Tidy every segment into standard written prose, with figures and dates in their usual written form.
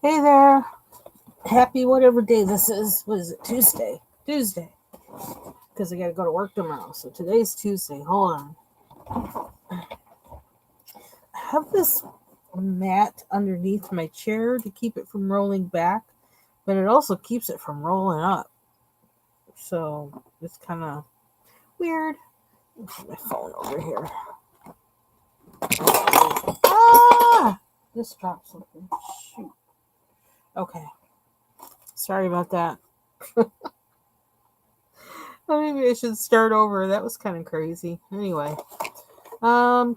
Hey there. Happy whatever day this is. What is it? Tuesday. Tuesday. Because I got to go to work tomorrow. So today's Tuesday. Hold on. I have this mat underneath my chair to keep it from rolling back, but it also keeps it from rolling up. So it's kind of weird. Put my phone over here. Ah! Just dropped something. Shoot. Okay. Sorry about that. Maybe I should start over. That was kind of crazy. Anyway,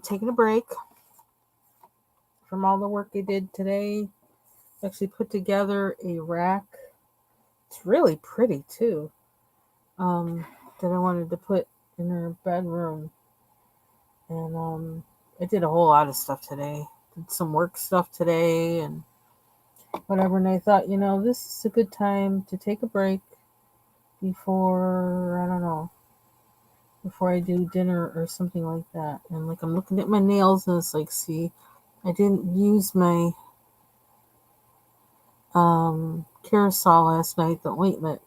taking a break from all the work I did today. Actually put together a rack. It's really pretty too. That I wanted to put in her bedroom. And I did a whole lot of stuff today. Did some work stuff today and whatever. And I thought, this is a good time to take a break before, I don't know, before I do dinner or something like that. And like I'm looking at my nails and it's like, see, I didn't use my carousel last night, the ointment.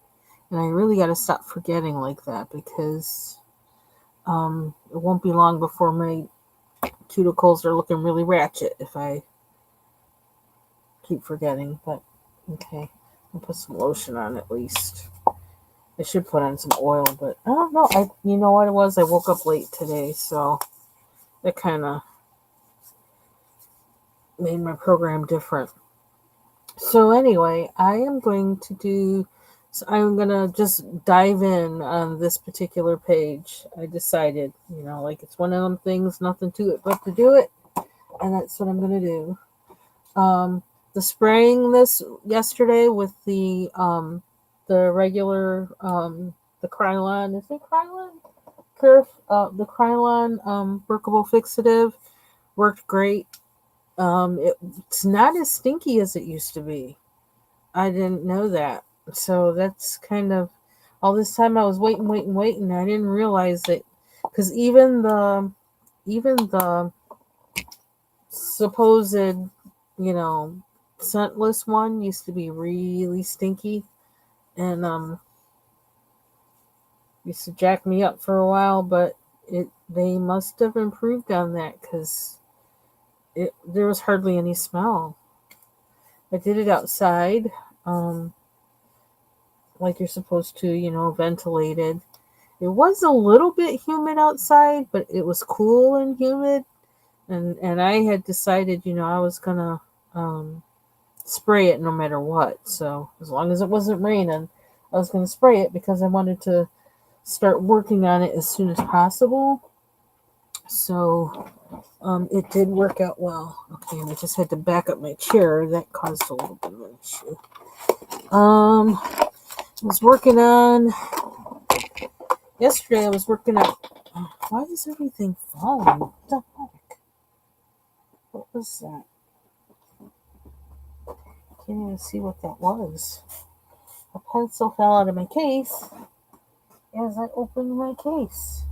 And I really got to stop forgetting like that because it won't be long before my cuticles are looking really ratchet if I keep forgetting. But okay, I'll put some lotion on at least. I should put on some oil, but I don't know. You know what it was? I woke up late today, so that kind of made my program different. So anyway, I'm going to just dive in on this particular page. I decided, like it's one of them things, nothing to it but to do it, and that's what I'm going to do. The spraying this yesterday with the regular the Krylon, is it Krylon? The Krylon workable fixative worked great. It's not as stinky as it used to be. I didn't know that. So that's kind of all this time I was waiting. I didn't realize it because even the supposed, scentless one used to be really stinky and used to jack me up for a while, but they must have improved on that because there was hardly any smell. I did it outside, like you're supposed to, ventilated. It was a little bit humid outside, but it was cool and humid. And I had decided, I was gonna spray it no matter what. So as long as it wasn't raining, I was gonna spray it because I wanted to start working on it as soon as possible. So it did work out well. Okay, and I just had to back up my chair. That caused a little bit of an issue. I was working on yesterday. I was working on. Why is everything falling? What the heck? What was that? I can't even see what that was. A pencil fell out of my case as I opened my case.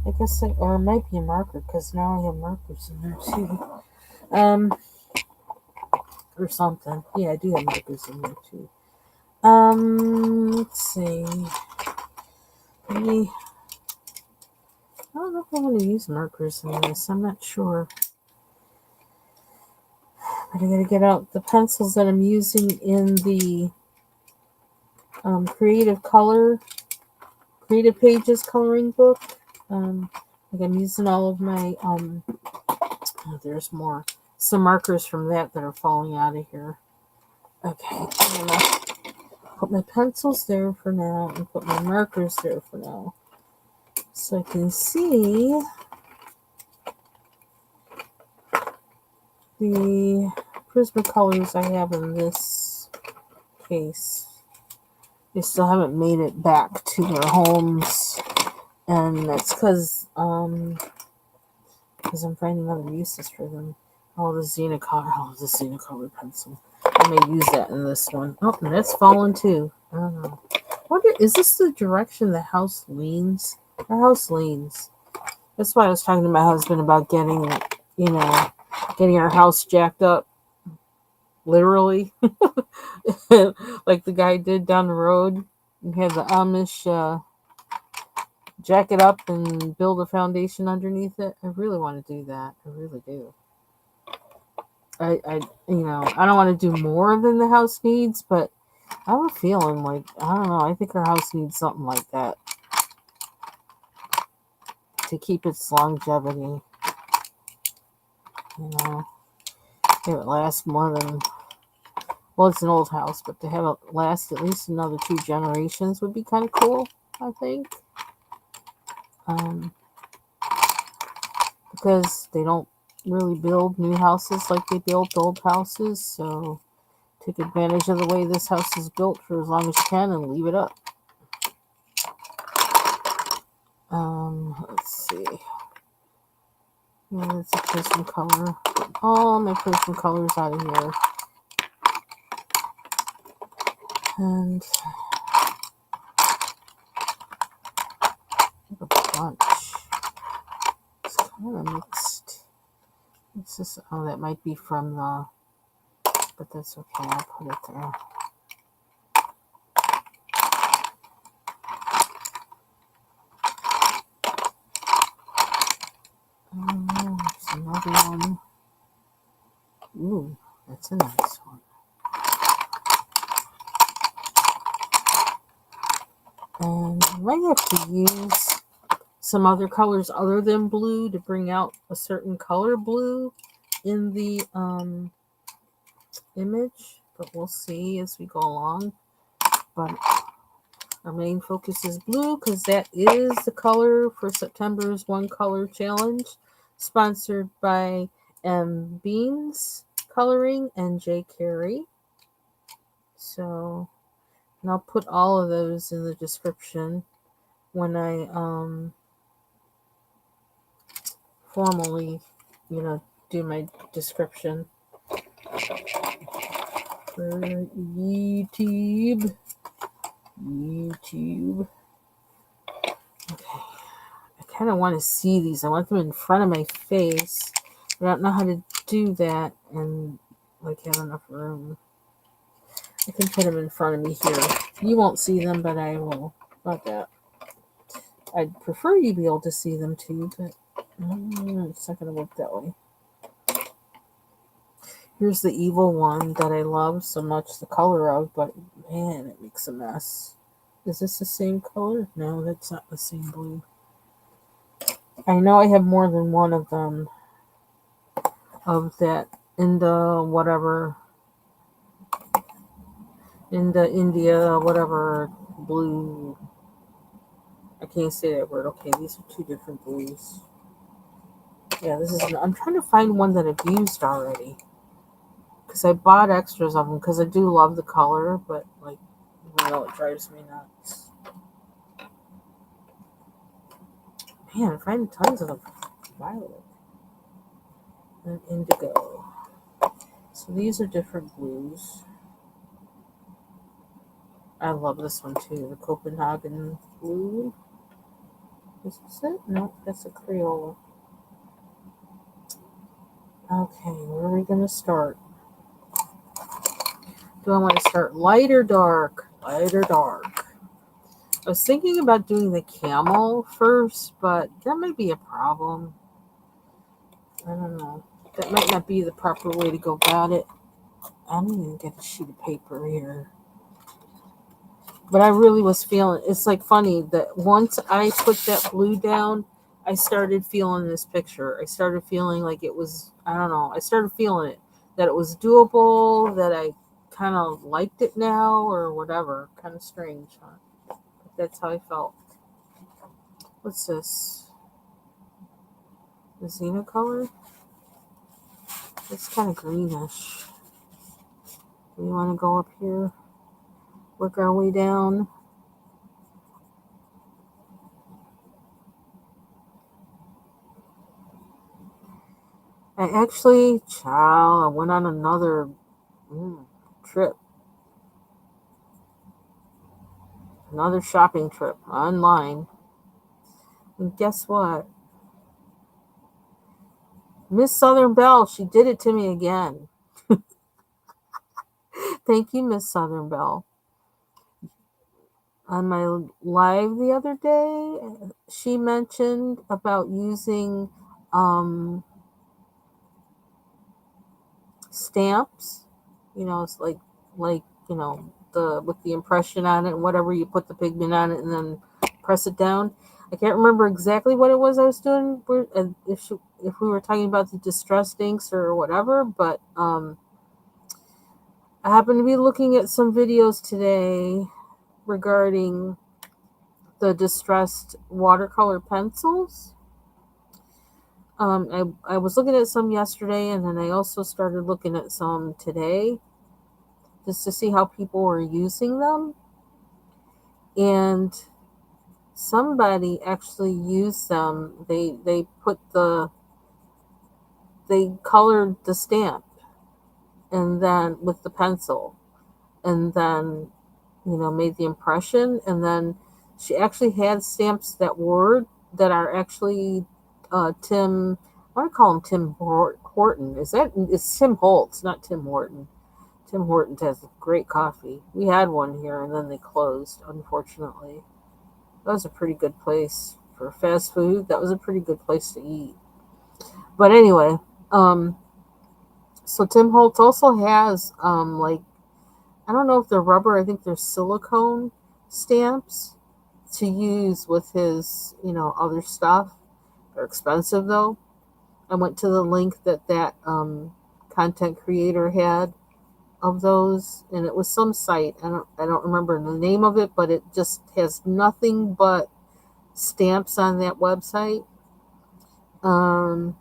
I guess or it might be a marker because now I have markers in there too. Or something. Yeah, I do have markers in there too. Let's see. Maybe, I don't know if I'm going to use markers in this. I'm not sure. But I got to get out the pencils that I'm using in the Creative Pages coloring book. Like I'm using all of my, there's more. Some markers from that are falling out of here. Okay, I'm going to put my pencils there for now and put my markers there for now. So I can see the Prismacolors I have in this case. They still haven't made it back to their homes, and that's because I'm finding other uses for them. The Xenocolor pencil. I may use that in this one. Oh, and that's fallen too. I don't know. Is this the direction the house leans? Our house leans. That's why I was talking to my husband about getting our house jacked up. literally, like the guy did down the road. He had the Amish jack it up and build a foundation underneath it. I really want to do that. I really do. I don't want to do more than the house needs, but I have a feeling like, I don't know, I think our house needs something like that to keep its longevity. You know, have it last more than, well, it's an old house, but to have it last at least another 2 generations would be kind of cool, I think. Um, because they don't really build new houses like they built old houses, so take advantage of the way this house is built for as long as you can and leave it up. Let's see. Yeah, that's a prism color. Get all my prism colors out of here. And a bunch. It's kind of mixed. What's this? Oh, that might be from the, but that's okay. I'll put it there. There's another one. Ooh, that's a nice one. And I might have to use some other colors other than blue to bring out a certain color blue in the image, but we'll see as we go along. But our main focus is blue because that is the color for September's One Color Challenge, sponsored by M. Beans Coloring and J. Carey. So, and I'll put all of those in the description when I formally, do my description for YouTube. Okay. I kind of want to see these. I want them in front of my face. I don't know how to do that and have enough room. I can put them in front of me here. You won't see them, but I will. About that. I'd prefer you be able to see them too, but it's not going to work that way. Here's the evil one that I love so much the color of, but man, it makes a mess. Is this the same color? No, that's not the same blue. I know I have more than one of them. Of that in the whatever. In the India, whatever blue. I can't say that word. Okay, these are 2 different blues. Yeah, this is. I'm trying to find one that I've used already. Because I bought extras of them because I do love the color, but even though it drives me nuts. Man, I find tons of violet and indigo. So these are different blues. I love this one too, the Copenhagen blue. Is this it? No, that's a Crayola. Okay, where are we going to start? Do I want to start light or dark? Light or dark? I was thinking about doing the camel first, but that might be a problem. I don't know. That might not be the proper way to go about it. I'm going to get a sheet of paper here. But I really was feeling, it's funny that once I put that blue down, I started feeling this picture. I started feeling like it was, I don't know, I started feeling it. That it was doable, that I kind of liked it now, or whatever. Kind of strange, huh? But that's how I felt. What's this? The Xena color? It's kind of greenish. Do we want to go up here? Work our way down? I actually, child, I went on another trip. Another shopping trip online. And guess what? Miss Southern Belle, she did it to me again. Thank you, Miss Southern Belle. On my live the other day, she mentioned about using um, stamps. It's like the with the impression on it and whatever you put the pigment on it and then press it down. I can't remember exactly what it was I was doing. If we were talking about the distressed inks or whatever, but I happened to be looking at some videos today regarding the distressed watercolor pencils. I was looking at some yesterday, and then I also started looking at some today just to see how people were using them. And somebody actually used them. They colored the stamp and then with the pencil, and then made the impression, and then she actually had stamps that are actually Tim. I want to call him Tim Horton. It's Tim Holtz, not Tim Horton. Tim Hortons has great coffee. We had one here and then they closed, unfortunately. That was a pretty good place for fast food. That was a pretty good place to eat. But anyway, um, so Tim Holtz also has like, I don't know if they're rubber, I think they're silicone stamps to use with his, other stuff. They're expensive though. I went to the link that content creator had of those, and it was some site. I don't remember the name of it, but it just has nothing but stamps on that website. Um,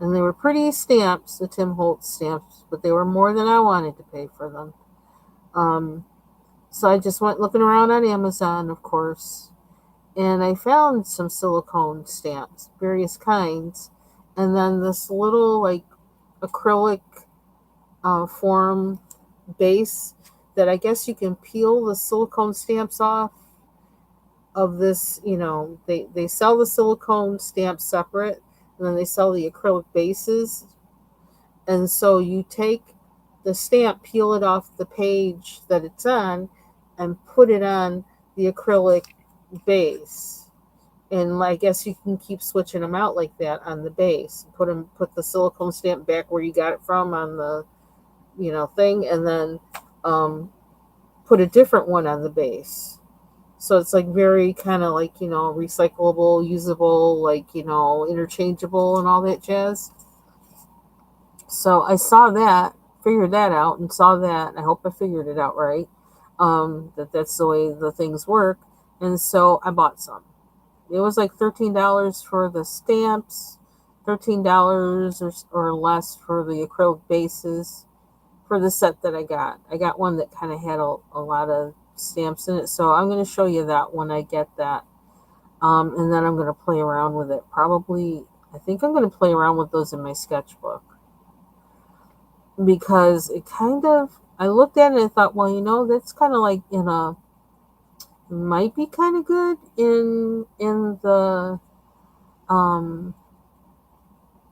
and they were pretty stamps, the Tim Holtz stamps, but they were more than I wanted to pay for them. Um, so I just went looking around on Amazon, of course, and I found some silicone stamps, various kinds, and then this little like acrylic form base that I guess you can peel the silicone stamps off of this. They sell the silicone stamps separate, and then they sell the acrylic bases. And so you take the stamp, peel it off the page that it's on, and put it on the acrylic base. And I guess you can keep switching them out like that on the base. Put the silicone stamp back where you got it from on the thing, and then put a different one on the base. So it's like very kind of like, recyclable, usable, like, interchangeable and all that jazz. So I saw that, figured that out, and saw that. I hope I figured it out right. That's the way the things work. And so I bought some. It was like $13 for the stamps, $13 or less for the acrylic bases for the set that I got. I got one that kind of had a lot of stamps in it, so I'm going to show you that when I get that. And then I'm going to play around with it. I think I'm going to play around with those in my sketchbook. Because I looked at it and I thought, well, that's kind of like might be kind of good in the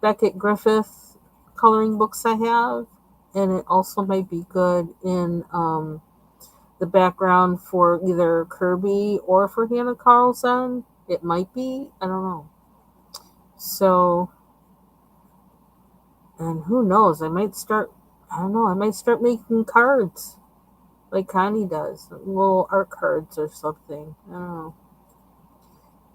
Beckett Griffith coloring books I have, and it also might be good in the background for either Kerby or for Hannah Carlson. It might be, I don't know. So, and who knows? I might start making cards like Connie does, little art cards or something. I don't know.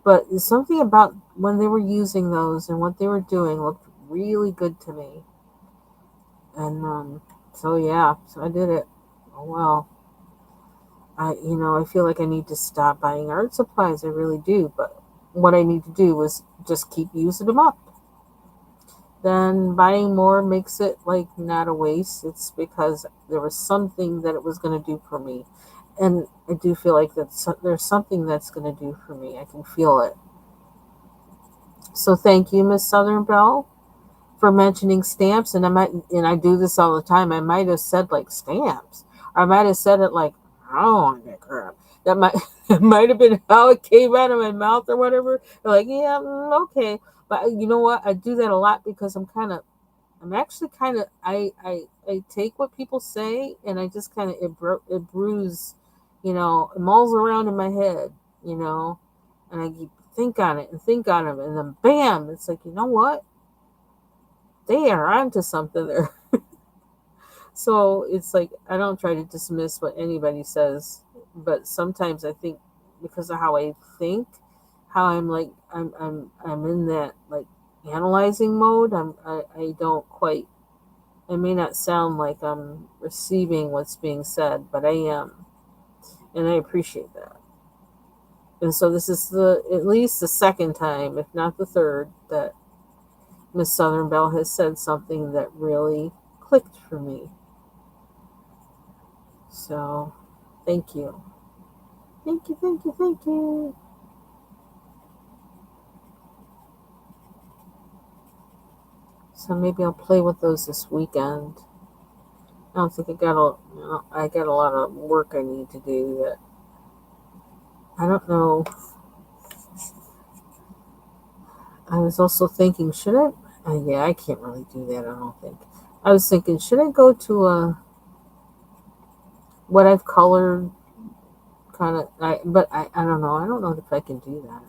But something about when they were using those and what they were doing looked really good to me. And so yeah, so I did it. Oh well. I feel like I need to stop buying art supplies. I really do. But what I need to do is just keep using them up. Then buying more makes it like not a waste. It's because there was something that it was going to do for me. And I do feel like there's something that's going to do for me. I can feel it. So thank you, Miss Southern Belle, for mentioning stamps. And I do this all the time. I might have said like stamps. I might have said it like, oh, that crap. That might it might have been how it came out of my mouth or whatever. They're like, yeah, okay. But you know what? I do that a lot because I'm actually kind of I take what people say and I just kind of it brews, it mulls around in my head, you know, and I think on it and think on it, and then bam, it's like, you know what? They are onto something there. So it's like I don't try to dismiss what anybody says, but sometimes I think because of how I think, how I'm like I'm in that like analyzing mode. I don't quite. It may not sound like I'm receiving what's being said, but I am, and I appreciate that. And so this is the at least the second time, if not the third, that Miss Southern Belle has said something that really clicked for me. So, thank you. Thank you, thank you, thank you. So maybe I'll play with those this weekend. I don't think I got a lot of work I need to do that I don't know. I was also thinking, should I? Yeah, I can't really do that. I don't think. I was thinking, should I go to what I've colored kind of? But I don't know. I don't know if I can do that.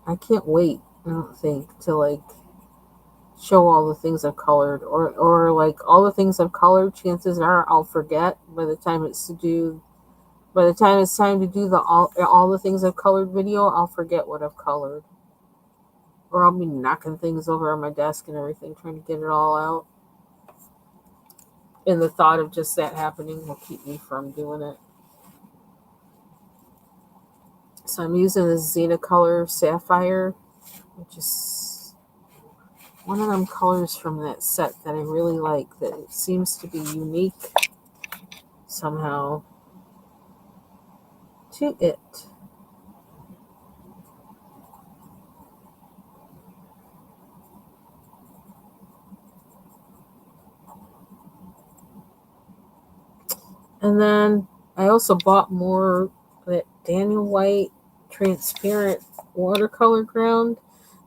I can't wait. I don't think to like show all the things I've colored, or like all the things I've colored. Chances are I'll forget by the time it's to do. By the time it's time to do the all the things I've colored video, I'll forget what I've colored, or I'll be knocking things over on my desk and everything, trying to get it all out. And the thought of just that happening will keep me from doing it. So I'm using the Color Sapphire, which is one of them colors from that set that I really like, that it seems to be unique somehow to it. And then I also bought more that Daniel White transparent watercolor ground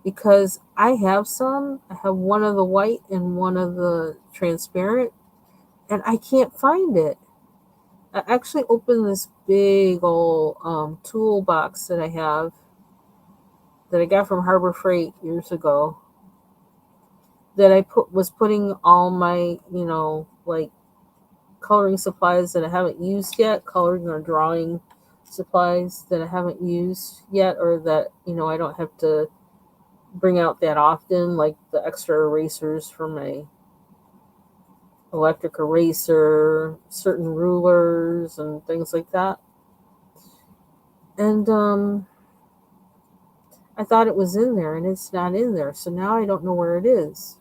because I have some. I have one of the white and one of the transparent, and I can't find it. I actually opened this big old toolbox that I have that I got from Harbor Freight years ago. That I was putting all my like coloring supplies that I haven't used yet, coloring or drawing supplies that I haven't used yet, or that I don't have to bring out that often, like the extra erasers for my electric eraser, certain rulers, and things like that. And I thought it was in there, and it's not in there. So now I don't know where it is.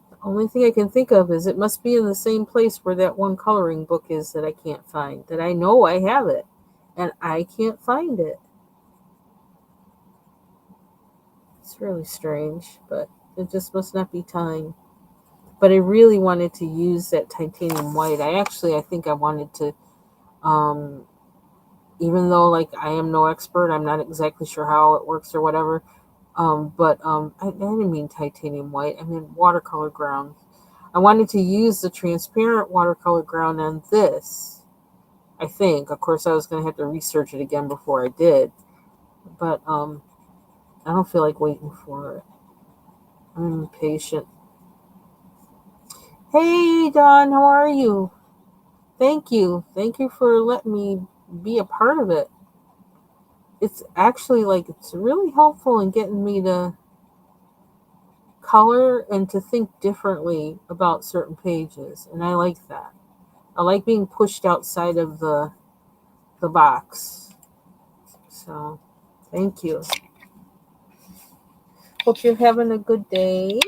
The only thing I can think of is it must be in the same place where that one coloring book is that I can't find. That I know I have it, and I can't find it. It's really strange, but it just must not be time. But I really wanted to use that titanium white. I think I wanted to, um, even though like I am no expert, I'm not exactly sure how it works or whatever. But I didn't mean titanium white. I mean watercolor ground. I wanted to use the transparent watercolor ground on this. I think. Of course, I was going to have to research it again before I did. But I don't feel like waiting for it. I'm impatient. Hey, Don, how are you? Thank you. Thank you for letting me be a part of it. It's actually like it's really helpful in getting me to color and to think differently about certain pages, and I like that. I like being pushed outside of the box. So, thank you. Hope you're having a good day.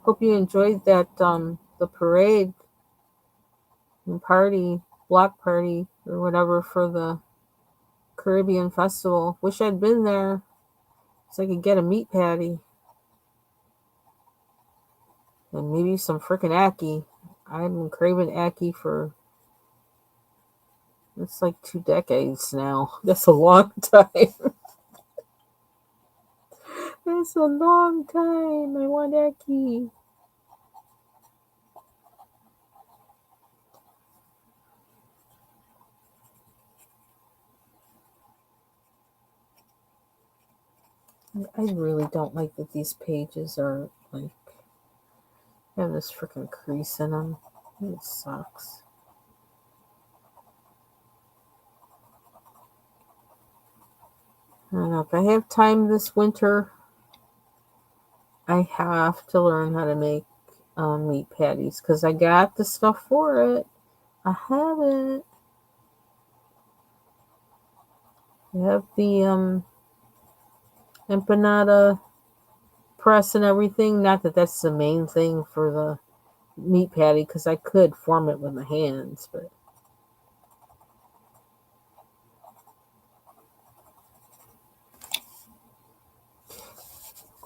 Hope you enjoyed that the parade and party, block party or whatever for the Caribbean festival. Wish I'd been there so I could get a meat patty and maybe some frickin' ackee. I've been craving ackee for It's like 2 decades now. That's a long time. That's a long time. I want that key. I really don't like that these pages are like have this freaking crease in them. It sucks. I don't know. If I have time this winter, I have to learn how to make meat patties because I got the stuff for it. I have it. I have the empanada press and everything. Not that that's the main thing for the meat patty because I could form it with my hands, but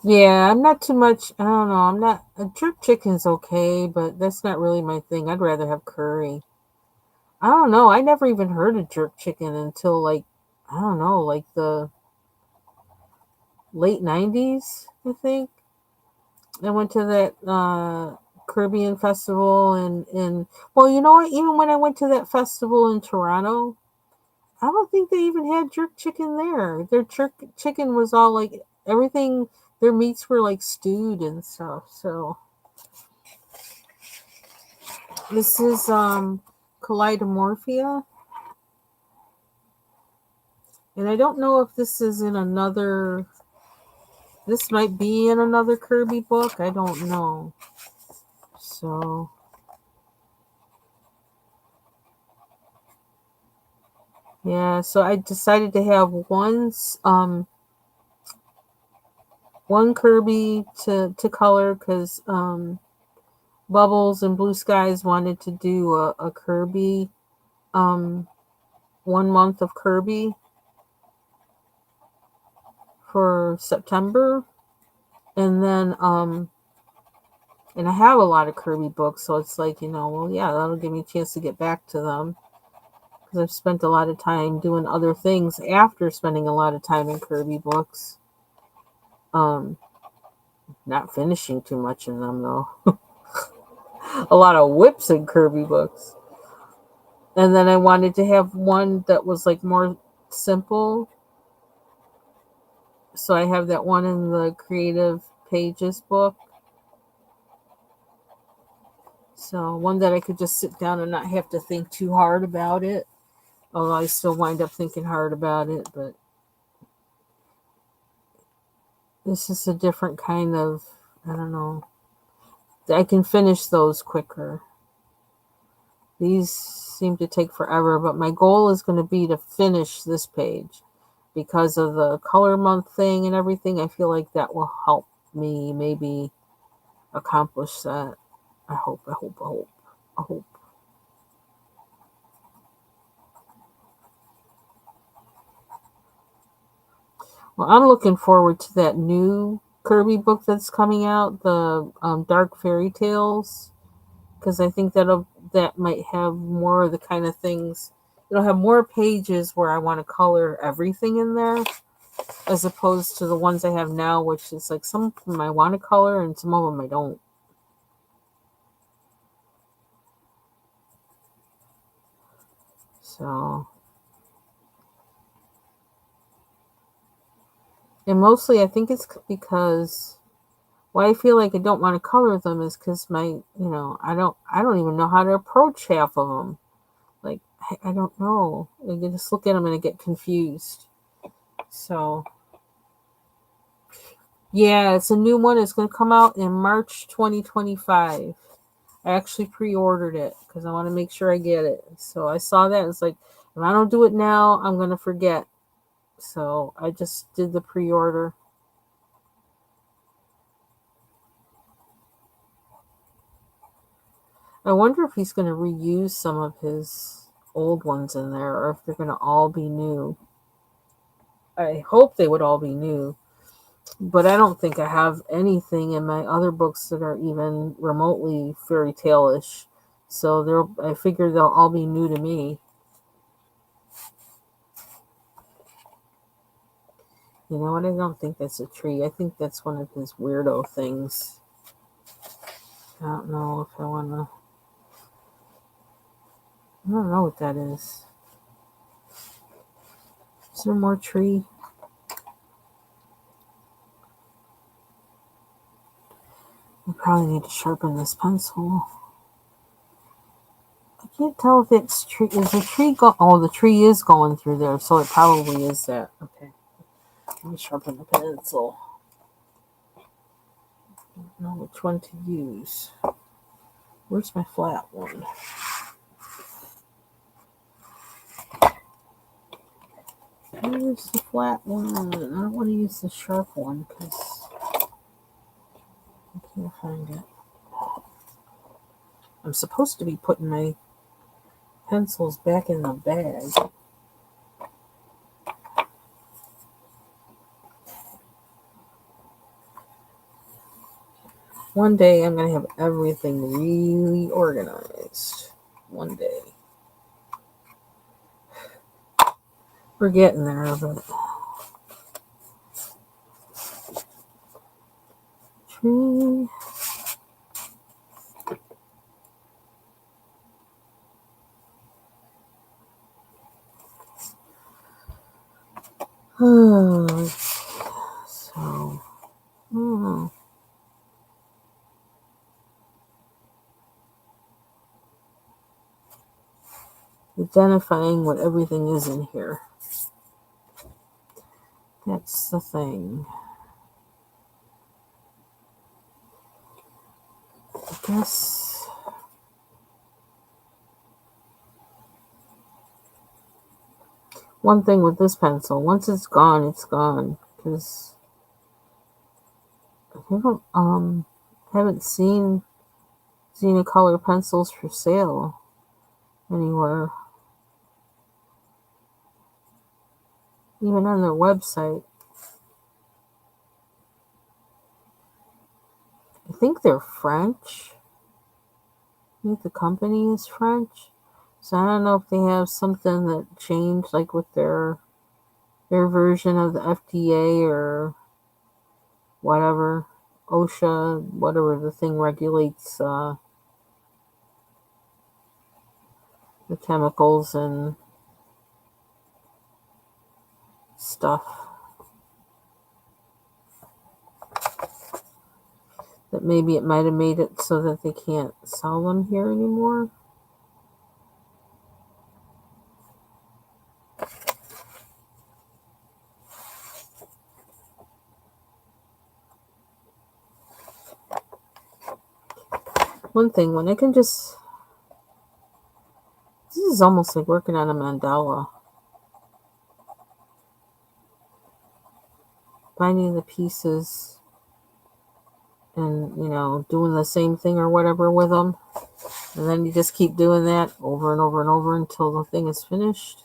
yeah, I'm not too much. I don't know. I'm not. A jerk chicken's okay, but that's not really my thing. I'd rather have curry. I don't know. I never even heard of jerk chicken until like I don't know, like the late '90s. I think I went to that Caribbean festival and well, you know what? Even when I went to that festival in Toronto, I don't think they even had jerk chicken there. Their jerk chicken was all like everything. Their meats were like stewed and stuff. So this is Kaleidomorphia, and I don't know if this is in another. This might be in another Kirby book. I don't know. So yeah, so I decided to have one Kirby to color because Bubbles and Blue Skies wanted to do a Kirby 1 month of Kirby for September, and then and I have a lot of Kirby books, so it's like well, yeah, that'll give me a chance to get back to them because I've spent a lot of time doing other things after spending a lot of time in Kirby books. Um, Not finishing too much in them though. A lot of whips in Kirby books. And then I wanted to have one that was like more simple. So I have that one in the Creative Pages book. So one that I could just sit down and not have to think too hard about it. Although I still wind up thinking hard about it, but this is a different kind of, I don't know. I can finish those quicker. These seem to take forever, but my goal is going to be to finish this page because of the color month thing and everything. I feel like that will help me maybe accomplish that. I hope, I hope, I hope, I hope. Well, I'm looking forward to that new Kirby book that's coming out, the Dark Fairy Tales, because I think that might have more of the kind of things. It'll have more pages where I want to color everything in there, as opposed to the ones I have now, which is like some of them I want to color and some of them I don't. So, and mostly I think it's because why I feel like I don't want to color them is because I don't even know how to approach half of them. Like, I don't know. I can just look at them and I get confused. So, yeah, it's a new one. It's going to come out in March 2025. I actually pre-ordered it because I want to make sure I get it. So I saw that. And it's like, if I don't do it now, I'm going to forget. So I just did the pre-order. I wonder if he's going to reuse some of his old ones in there or if they're going to all be new. I hope they would all be new. But I don't think I have anything in my other books that are even remotely fairy tale-ish. So I figure they'll all be new to me. You know what? I don't think that's a tree. I think that's one of his weirdo things. I don't know if I want to. I don't know what that is. Is there more tree? I probably need to sharpen this pencil. I can't tell if it's tree. Is the tree go? Oh, the tree is going through there, so it probably is that. Okay. Let me sharpen the pencil. I don't know which one to use. Where's my flat one? Where's the flat one? I don't want to use the sharp one because I can't find it. I'm supposed to be putting my pencils back in the bag. One day I'm going to have everything really organized. One day. We're getting there, but tree. So, identifying what everything is in here. That's the thing. I guess one thing with this pencil, once it's gone, it's gone. Because I think haven't seen Color pencils for sale anywhere, even on their website. I think they're French. I think the company is French. So I don't know if they have something that changed, like with their version of the FDA or whatever, OSHA, whatever the thing regulates the chemicals and stuff. That maybe it might have made it so that they can't sell them here anymore. One thing, when I can just... This is almost like working on a mandala. Finding the pieces and, doing the same thing or whatever with them. And then you just keep doing that over and over and over until the thing is finished.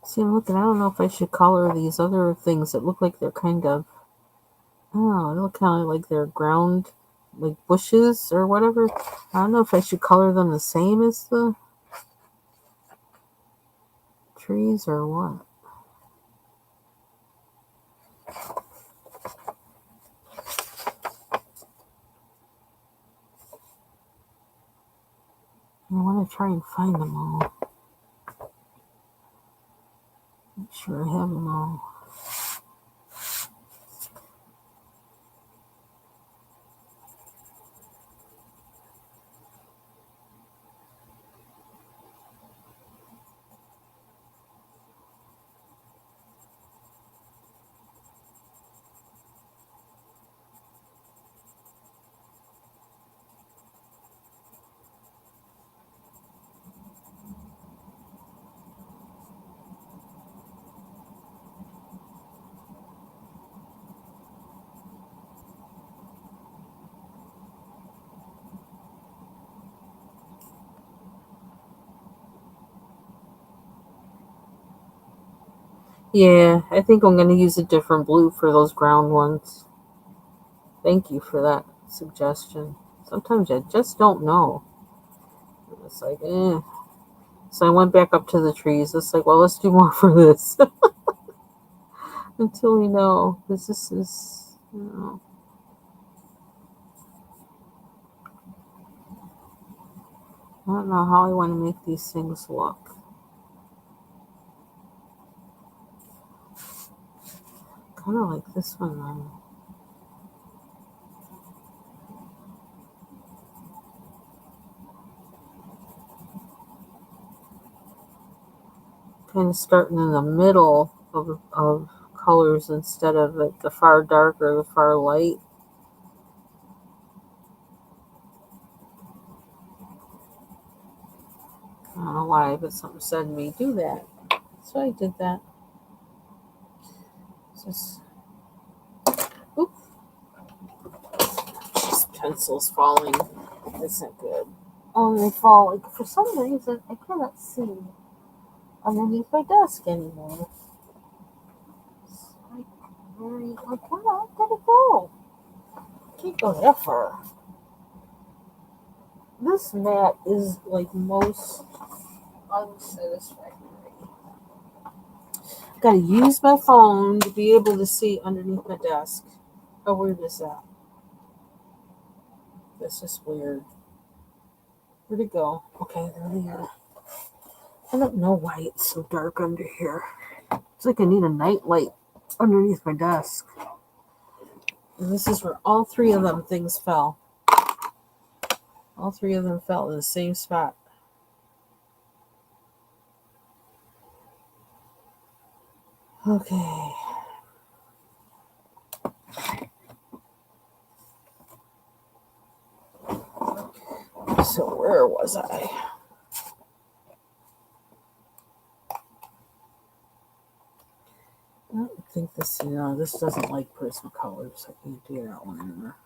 See, I'm looking, I don't know if I should color these other things that look like they're kind of, oh, they look kind of like they're ground, like bushes or whatever. I don't know if I should color them the same as the trees or what. I want to try and find them all. Make sure I have them all. Yeah, I think I'm going to use a different blue for those ground ones. Thank you for that suggestion. Sometimes I just don't know. It's like, eh. So I went back up to the trees. It's like, well, let's do more for this until we know. Because this is, I don't know how I want to make these things look. Kind of like this one though. Kind of starting in the middle of colors instead of like the far dark or the far light. I don't know why, but something said to me, do that. So I did that. Just, oops, pencils falling. That's not good. They fall, like, for some reason, I cannot see underneath my desk anymore. It's like, come on, let it go. Can't go that far. This mat is, like, most unsatisfactory. Gotta use my phone to be able to see underneath my desk. How weird is that? That's just weird. Where'd it go? Okay, there we are. I don't know why it's so dark under here. It's like I need a night light underneath my desk. And this is where all three of them things fell. All three of them fell in the same spot. Okay. So where was I? I don't think this, this doesn't like Prismacolors. I can't do that one anymore.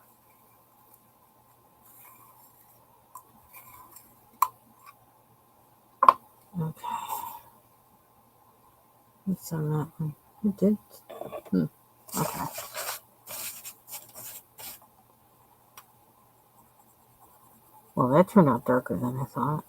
Okay. What's on that one? It did. Okay. Well, that turned out darker than I thought.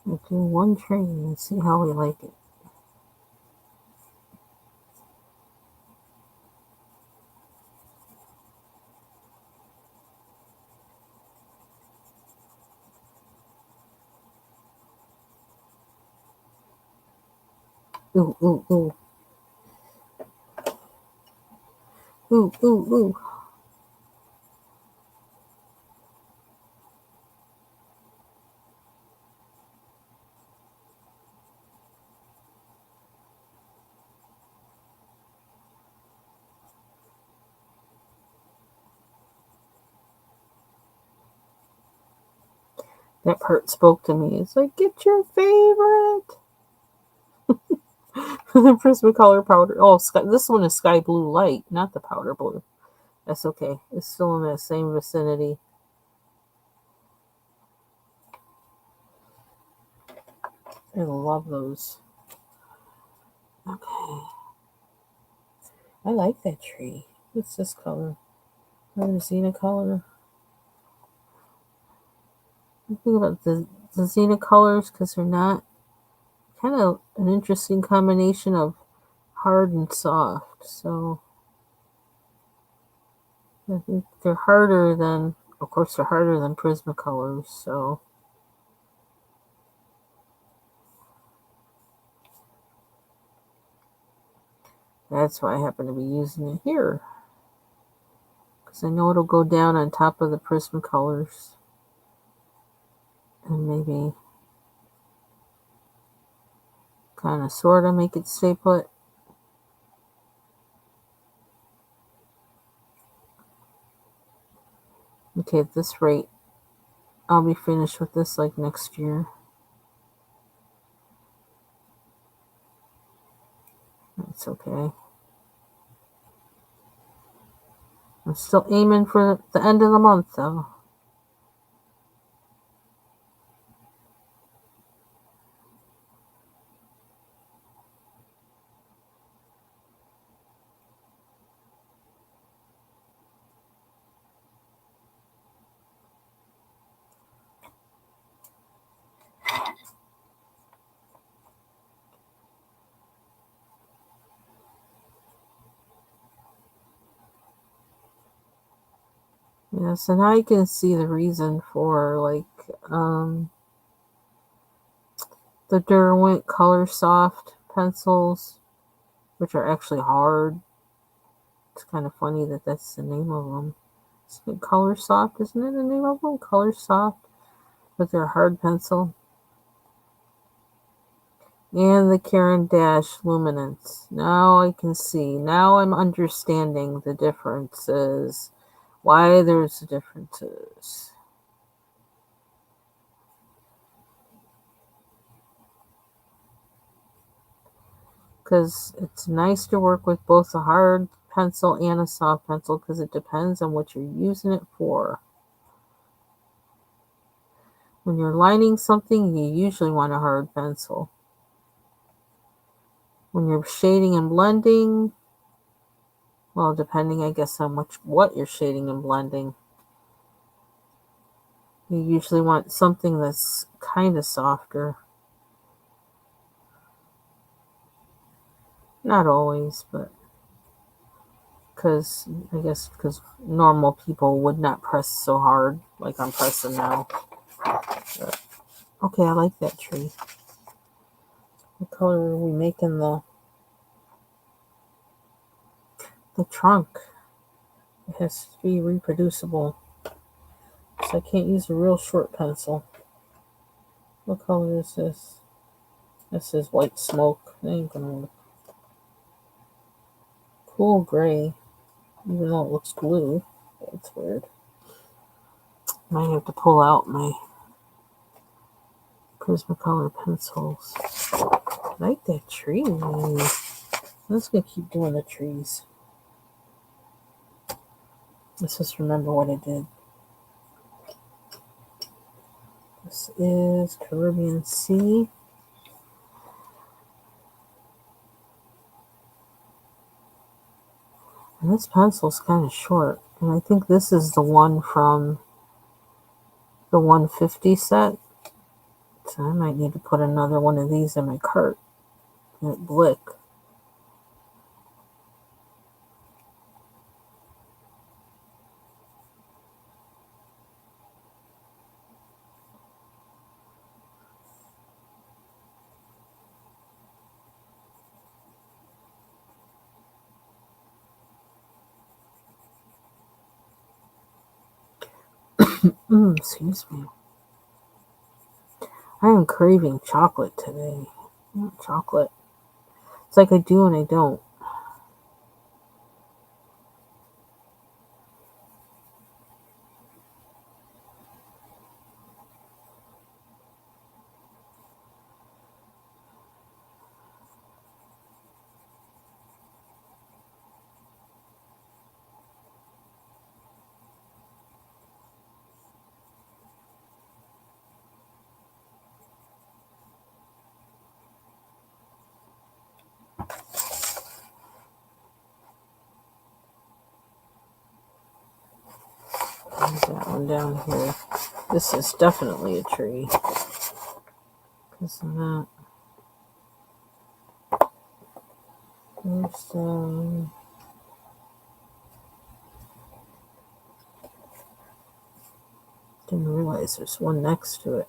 We'll do one tree and see how we like it. Ooh, ooh, ooh. Ooh, ooh, ooh. That part spoke to me. It's like, get your favorite. The Prismacolor powder. Oh, this one is sky blue light, not the powder blue. That's okay. It's still in that same vicinity. I love those. Okay. I like that tree. What's this color? Another Xena color. I think about the Xena colors because they're not kind of an interesting combination of hard and soft. So I think they're harder than, of course, they're harder than Prismacolors. So that's why I happen to be using it here. Because I know it'll go down on top of the Prismacolors. And maybe kind of sort of make it stay put. Okay, at this rate, I'll be finished with this like next year. That's okay. I'm still aiming for the end of the month, though. Yeah, so now you can see the reason for, like, the Derwent Color Soft pencils, which are actually hard. It's kind of funny that that's the name of them. Isn't it Color Soft? Isn't it the name of them? Color Soft? But they're a hard pencil. And the Caran d'Ache Luminance. Now I can see. Now I'm understanding the differences. Why there's differences. Because it's nice to work with both a hard pencil and a soft pencil because it depends on what you're using it for. When you're lining something, you usually want a hard pencil. When you're shading and blending, well, depending, I guess, on what you're shading and blending, you usually want something that's kind of softer. Not always, but because normal people would not press so hard like I'm pressing now. But, okay, I like that tree. What color are we making the trunk? It has to be reproducible, so I can't use a real short pencil. What color is this? This is white smoke. That ain't gonna work. Cool gray, even though it looks blue. That's weird. Might have to pull out my Prismacolor pencils. I like that tree. I'm just gonna keep doing the trees. Let's just remember what I did. This is Caribbean Sea. And this pencil's kind of short. And I think this is the one from the 150 set. So I might need to put another one of these in my cart at Blick. Excuse me. I am craving chocolate today. Chocolate. It's like I do and I don't. There's that one down here. This is definitely a tree. Because of that. There's didn't realize there's one next to it.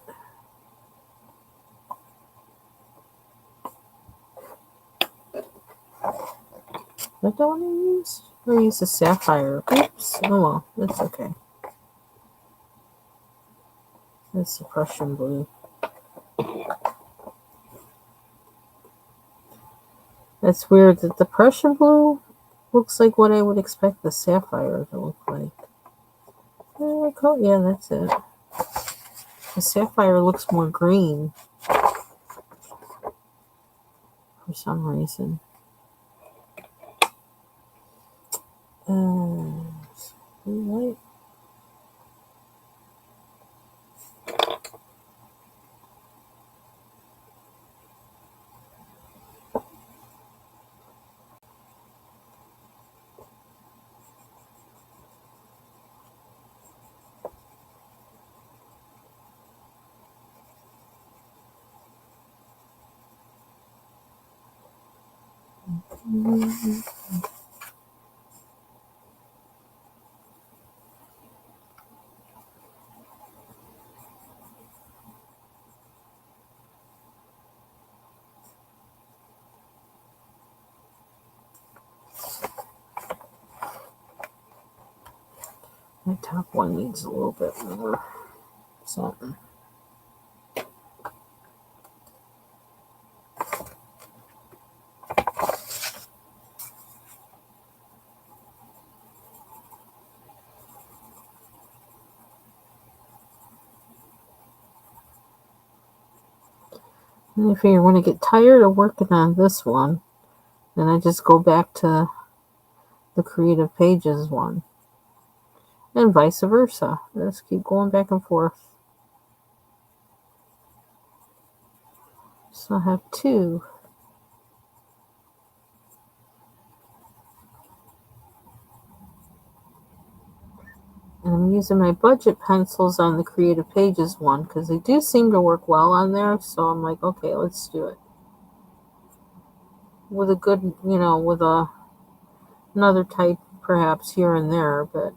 What do I want to use? I use a sapphire. Oops. Oh well, that's okay. That's the Prussian blue. That's weird that the Prussian blue looks like what I would expect the sapphire to look like. I color? Yeah, that's it. The sapphire looks more green for some reason. Blue light. My top one needs a little bit more something. And I figure when I get tired of working on this one, then I just go back to the Creative Pages one. And vice versa. Just keep going back and forth. So I have two. And I'm using my budget pencils on the Creative Pages one because they do seem to work well on there. So I'm like, okay, let's do it. With a good, with another type perhaps here and there, but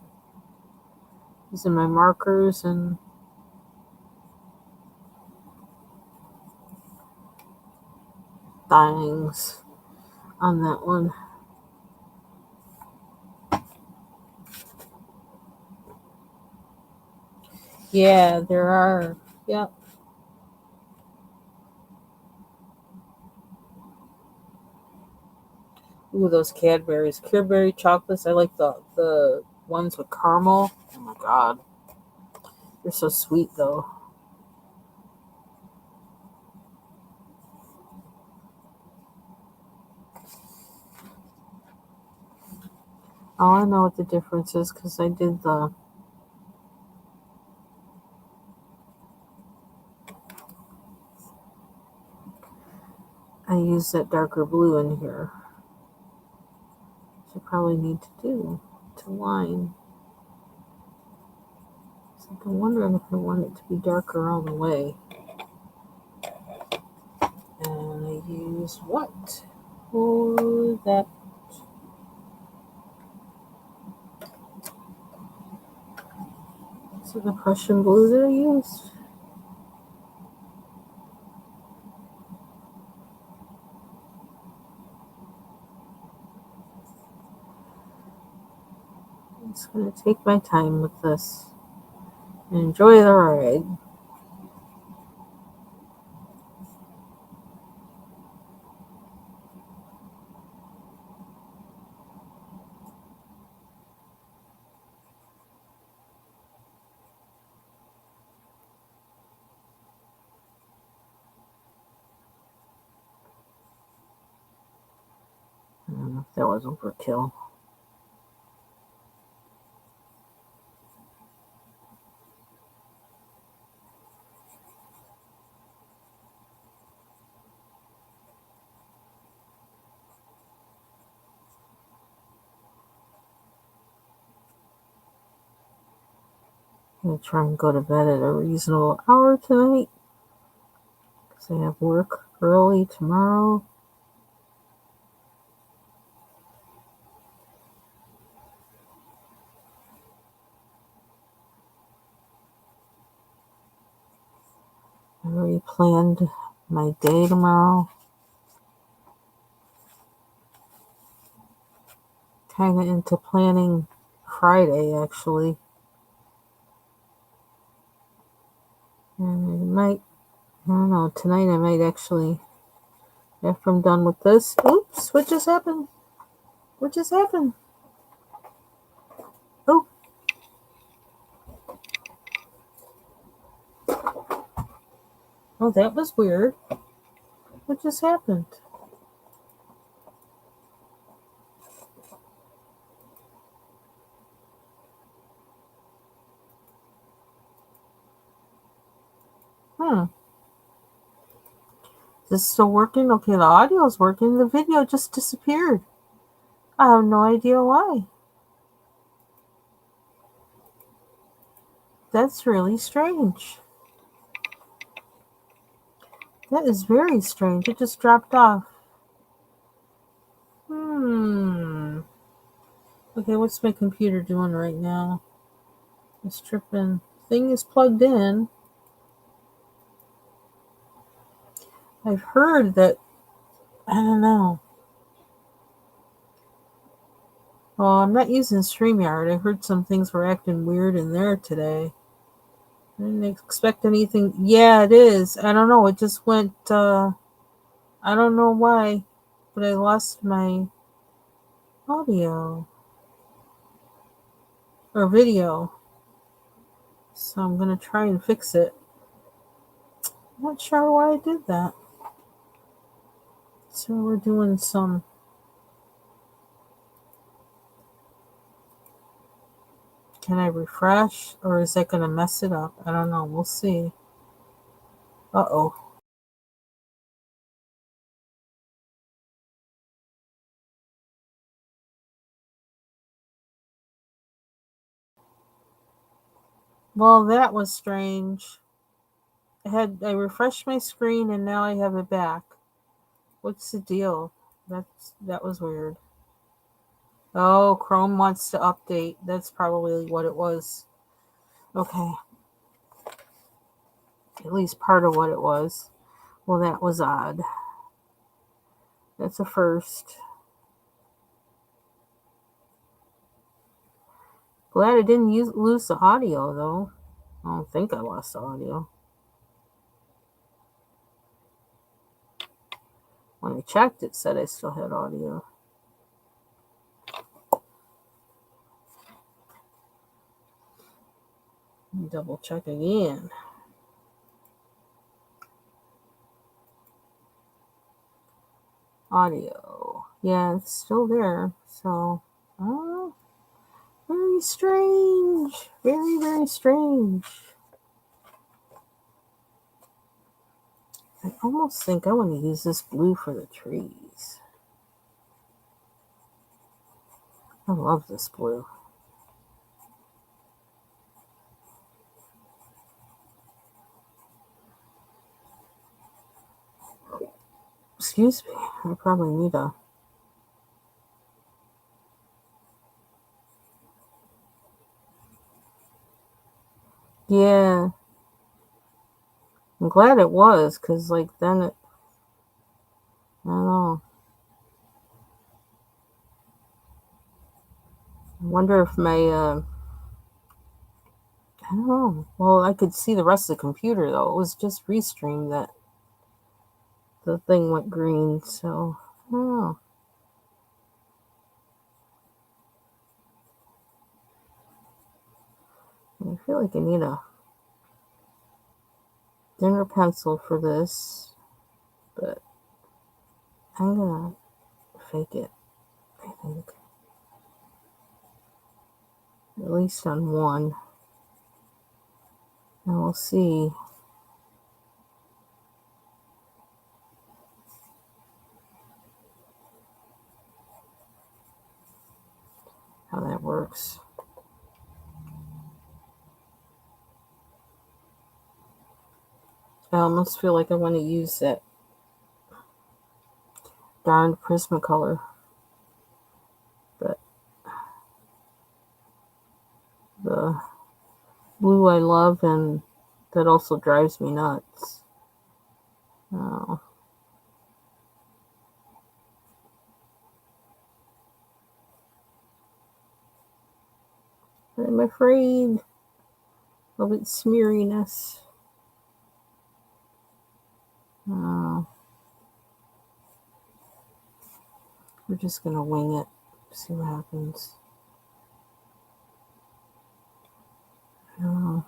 using my markers and things on that one. Yeah, there are. Yep. Ooh, those Cadbury's. Cadbury chocolates. I like the ones with caramel. Oh my god. They're so sweet though. Oh, I know what the difference is because I did I used that darker blue in here. Which I probably need to do to line. So I'm wondering if I want it to be darker all the way. And I use what for that? So the Prussian blue that I used. I'm just going to take my time with this and enjoy the ride. I don't know if that was overkill. I'm going to try and go to bed at a reasonable hour tonight because I have work early tomorrow. I already planned my day tomorrow. Kind of into planning Friday, actually. And I don't know, tonight I might actually, after I'm done with this, oops, what just happened? What just happened? Oh, Oh, that was weird. What just happened? Hmm. Is this still working? Okay, the audio is working. The video just disappeared. I have no idea why. That's really strange. That is very strange. It just dropped off. Okay, what's my computer doing right now? It's tripping. Thing is plugged in. I've heard that. I don't know. Well, I'm not using StreamYard. I heard some things were acting weird in there today. I didn't expect anything. Yeah, it is. I don't know. It just went. I don't know why, but I lost my audio or video. So I'm gonna try and fix it. I'm not sure why I did that. So we're doing some. Can I refresh, or is that gonna mess it up? I don't know. We'll see. Uh-oh. Well, that was strange. I refreshed my screen and now I have it back. What's the deal? That was weird. Oh, Chrome wants to update. That's probably what it was. Okay. At least part of what it was. Well, that was odd. That's a first. Glad I didn't lose the audio, though. I don't think I lost the audio. When I checked, it said I still had audio. Double check again. Audio. Yeah, it's still there. So, very strange. Very, very strange. I almost think I want to use this blue for the trees. I love this blue. Excuse me. I probably need a... Yeah. I'm glad it was, because, like, then it... I don't know. I wonder if my... I don't know. Well, I could see the rest of the computer, though. It was just Restream that the thing went green, so... I don't know. I feel like I need a thinner pencil for this, but I'm gonna fake it, I think. At least on one. And we'll see how that works. I almost feel like I want to use that darned Prismacolor, but the blue I love, and that also drives me nuts. Oh. I'm afraid of its smeariness. Oh. We're just gonna wing it, see what happens. Oh.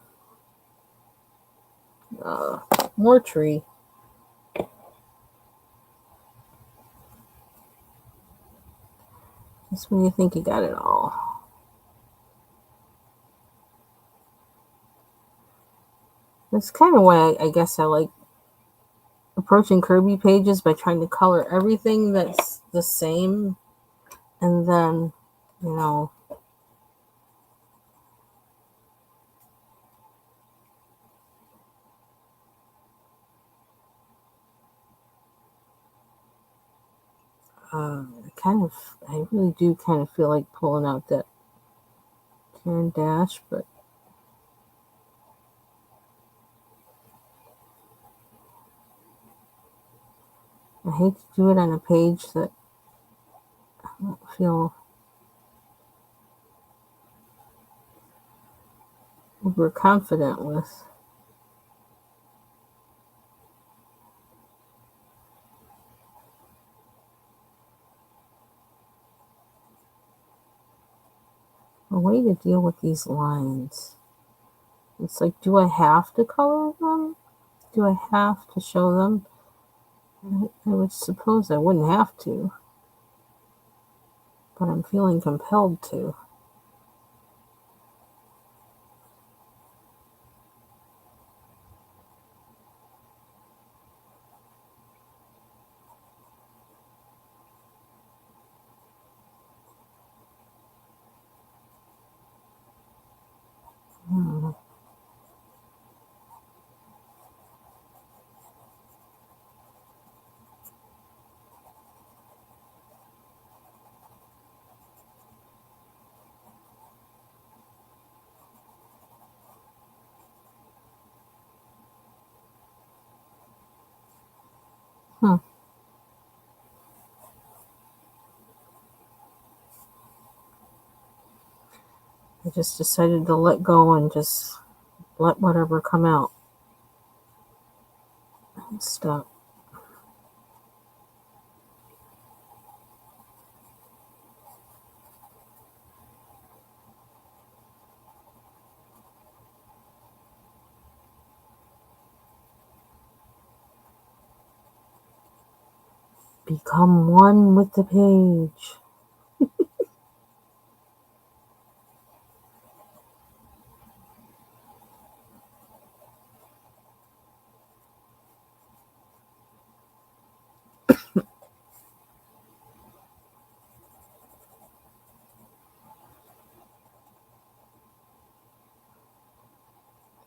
More tree. Just when you think you got it all. That's kind of why I guess I like approaching Kerby pages by trying to color everything that's the same, and then, you know, I really do kind of feel like pulling out that Karen Dash, but I hate to do it on a page that I don't feel overconfident with. A way to deal with these lines. It's like, do I have to color them? Do I have to show them? I would suppose I wouldn't have to, but I'm feeling compelled to. Hmm. Hmm. I just decided to let go and just let whatever come out and stop. Become one with the page.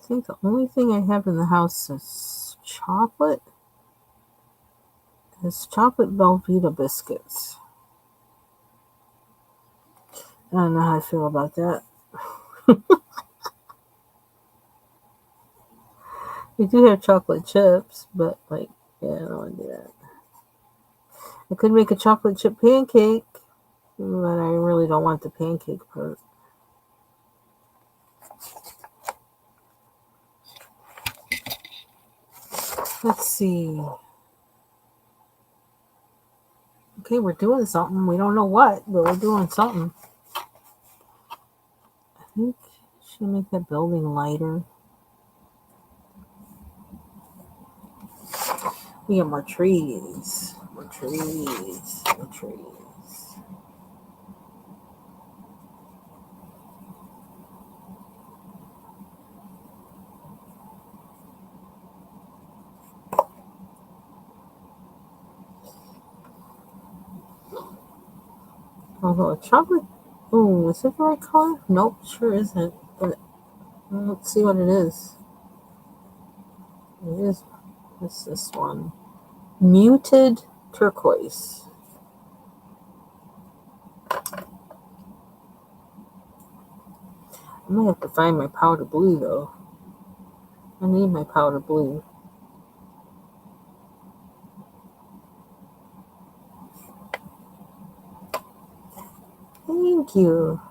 I think the only thing I have in the house is chocolate. It's chocolate Belvita biscuits. I don't know how I feel about that. We do have chocolate chips, but like, yeah, I don't want to do that. I could make a chocolate chip pancake, but I really don't want the pancake part. Let's see. Okay, we're doing something. We don't know what, but we're doing something. I think I should make that building lighter. We have more trees. More trees. More trees. Although a chocolate. Oh, is it the right color? Nope, sure isn't. But let's see what it is. It is. What's this one? Muted turquoise. I might have to find my powder blue though. I need my powder blue. Thank you.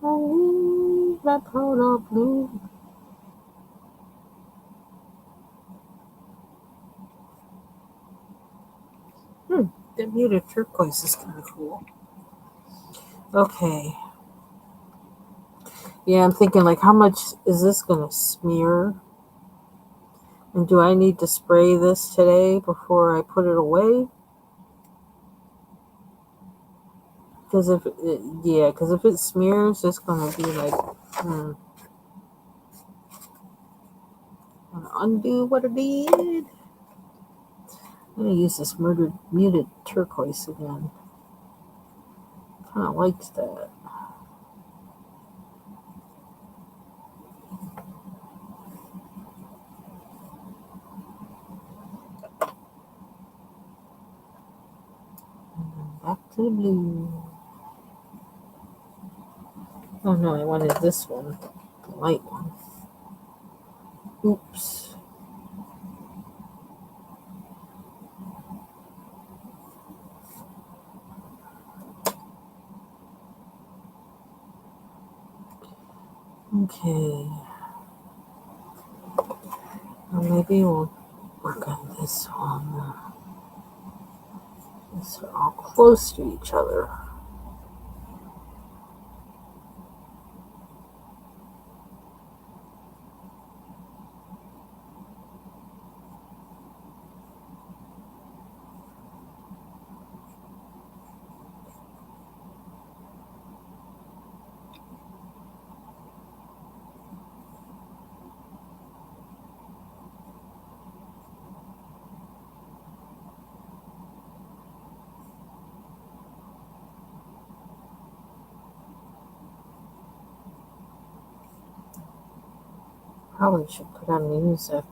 I need my powder blue. The muted turquoise is kind of cool. Okay. Yeah, I'm thinking like, how much is this gonna smear? And do I need to spray this today before I put it away? Because if it smears, it's gonna be like, gonna undo what I did. I'm gonna use this muted turquoise again. Kind of liked that. And then back to the blue. Oh no, I wanted this one, the light one. Oops. Okay. Well, maybe we'll work on this one. These are all close to each other. Probably should put on music.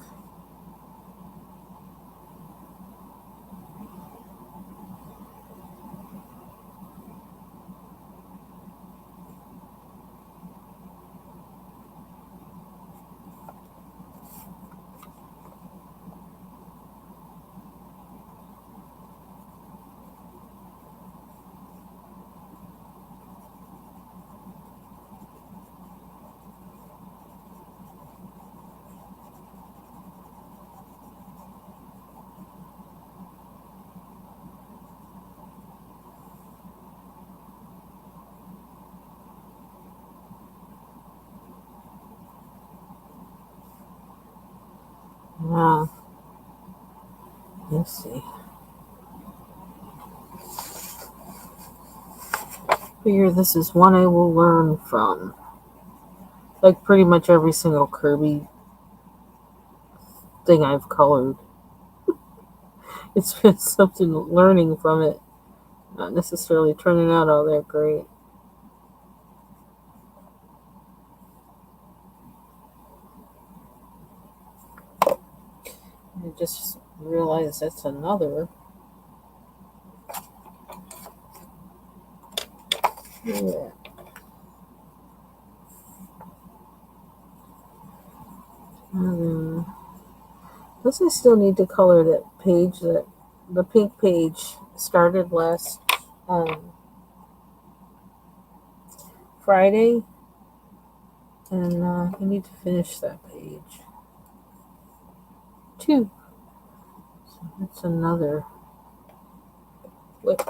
Yeah. Let's see. Figure this is one I will learn from. Like pretty much every single Kirby thing I've colored. It's been something learning from it. Not necessarily turning out all that great. I just realized that's another. Yeah. Guess I still need to color that page that the pink page started last Friday, and I need to finish that page too. So that's another whip.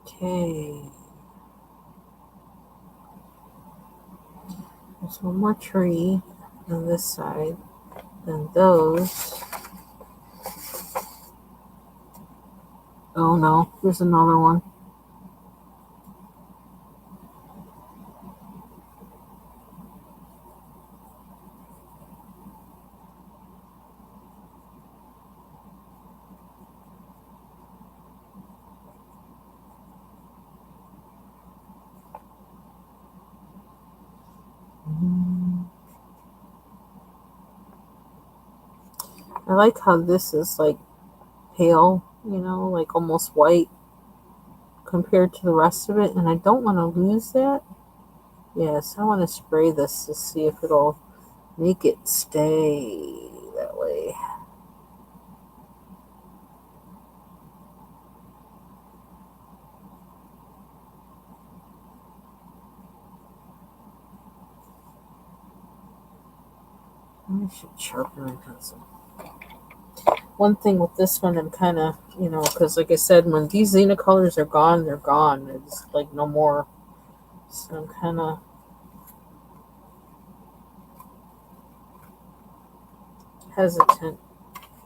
Okay. There's one more tree on this side, and those. Oh no, there's another one. I like how this is like pale, like almost white compared to the rest of it, and I don't want to lose that. Yes, I want to spray this to see if it'll make it stay that way. I should sharpen my pencil. one thing with this one, I'm kind of, because like I said, when these Xena colors are gone, they're gone. It's like no more. So I'm kind of hesitant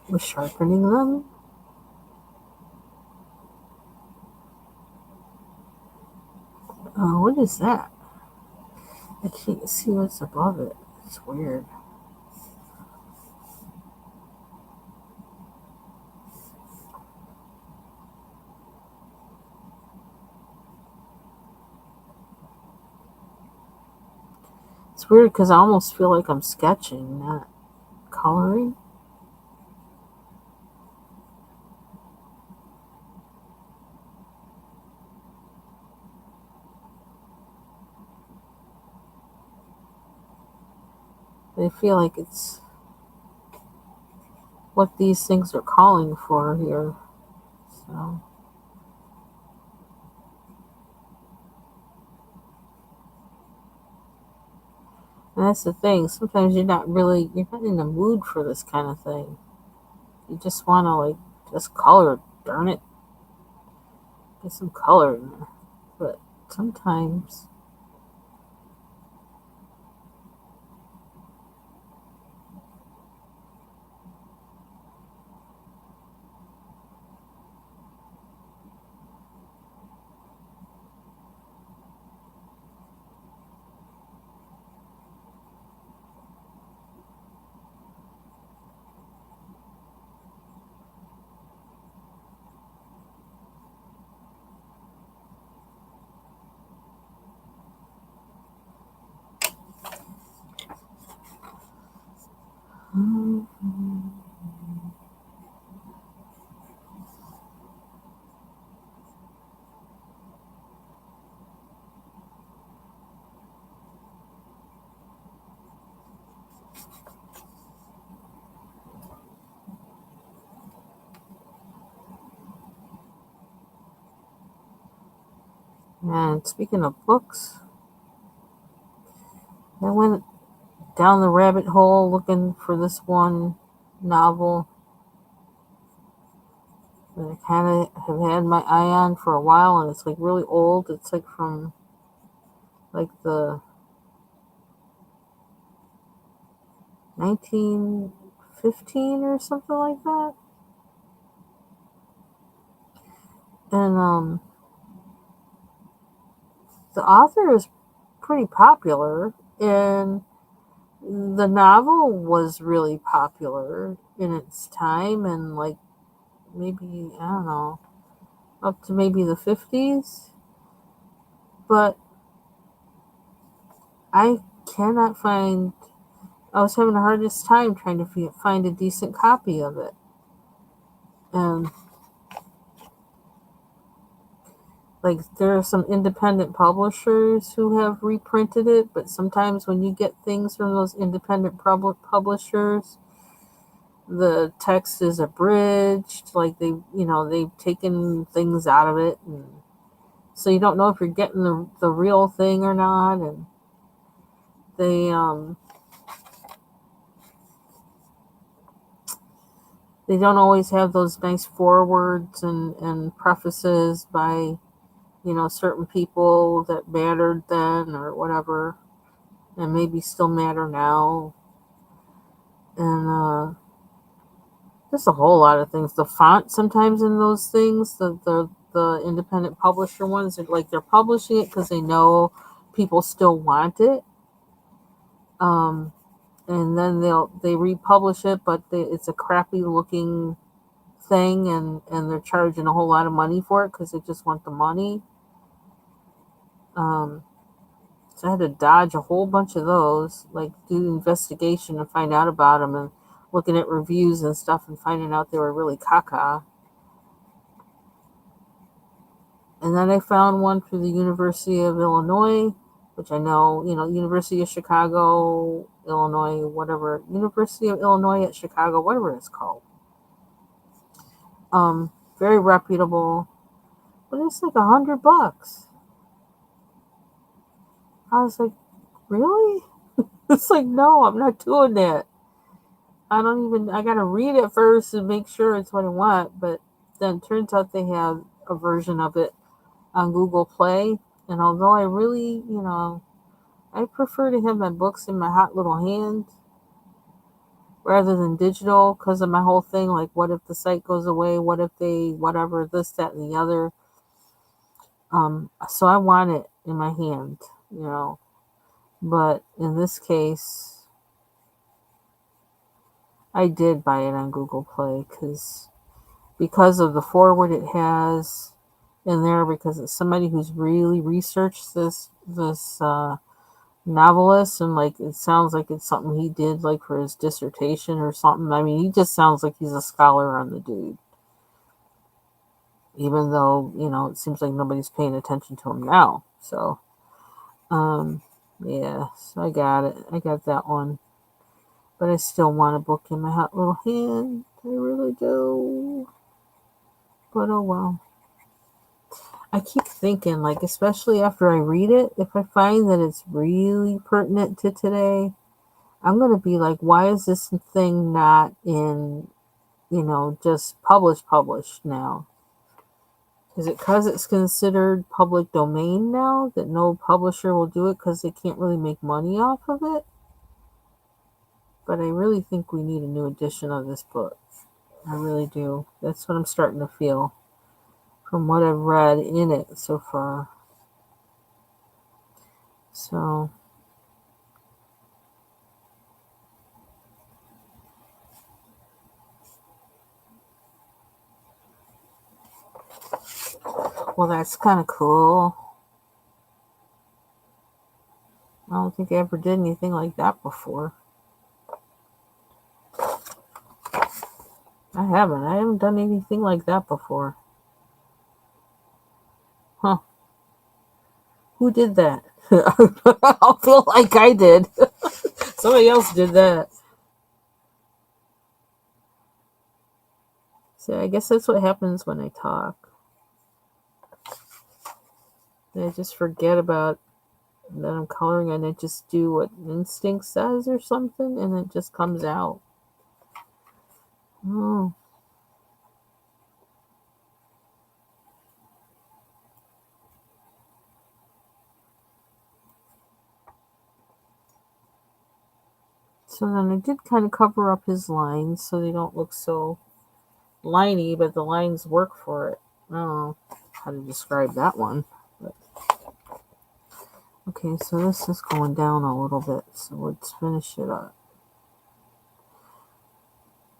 with sharpening them. Oh, what is that? I can't see what's above it. It's weird. It's weird because I almost feel like I'm sketching, not coloring. I feel like it's what these things are calling for here. So, and that's the thing. Sometimes you're not in the mood for this kind of thing. You just want to like just color. Darn it, get some color in there. But sometimes, and speaking of books, I went down the rabbit hole looking for this one novel that I kind of have had my eye on for a while, and it's like really old. It's like from like the 1915 or something like that. And the author is pretty popular, and the novel was really popular in its time, and like maybe, I don't know, up to maybe the 50s. But I cannot find, I was having the hardest time trying to find a decent copy of it. And like there are some independent publishers who have reprinted it, but sometimes when you get things from those independent publishers, the text is abridged, like they've taken things out of it, and so you don't know if you're getting the real thing or not. And they they don't always have those nice forewords and prefaces by certain people that mattered then or whatever, and maybe still matter now. And just a whole lot of things. The font sometimes in those things, the independent publisher ones, they're publishing it because they know people still want it. Um, and then they republish it, but it's a crappy looking thing, and they're charging a whole lot of money for it because they just want the money. Um, So I had to dodge a whole bunch of those, like do investigation and find out about them, and looking at reviews and stuff and finding out they were really caca. And then I found one through the University of Illinois, which I know, University of Chicago, Illinois, whatever, University of Illinois at Chicago, whatever it's called. Very reputable, but it's like $100. I was like, really? It's like, no, I'm not doing that. I gotta read it first to make sure it's what I want, but then it turns out they have a version of it on Google Play. And although I really, I prefer to have my books in my hot little hand rather than digital because of my whole thing. Like, what if the site goes away? What if they, whatever, this, that, and the other? So I want it in my hand, you know. But in this case, I did buy it on Google Play because of the forward it has in there, because it's somebody who's really researched this novelist, and like it sounds like it's something he did like for his dissertation or something. I mean, he just sounds like he's a scholar on the dude, even though it seems like nobody's paying attention to him now. So um yeah, so I got it. I got that one, but I still want a book in my hot little hand. I really do. But oh well. I keep thinking, like, especially after I read it, if I find that it's really pertinent to today, I'm going to be like, why is this thing not in, just published now? Is it because it's considered public domain now that no publisher will do it because they can't really make money off of it? But I really think we need a new edition of this book. I really do. That's what I'm starting to feel from what I've read in it so far. So, well, that's kind of cool. I don't think I ever did anything like that before. I haven't done anything like that before. Huh. Who did that? I feel like I did. Somebody else did that. So I guess that's what happens when I talk. I just forget about that I'm coloring, and I just do what instinct says or something, and it just comes out. Oh. So then I did kind of cover up his lines so they don't look so liney, but the lines work for it. I don't know how to describe that one. But. Okay, so this is going down a little bit, so let's finish it up.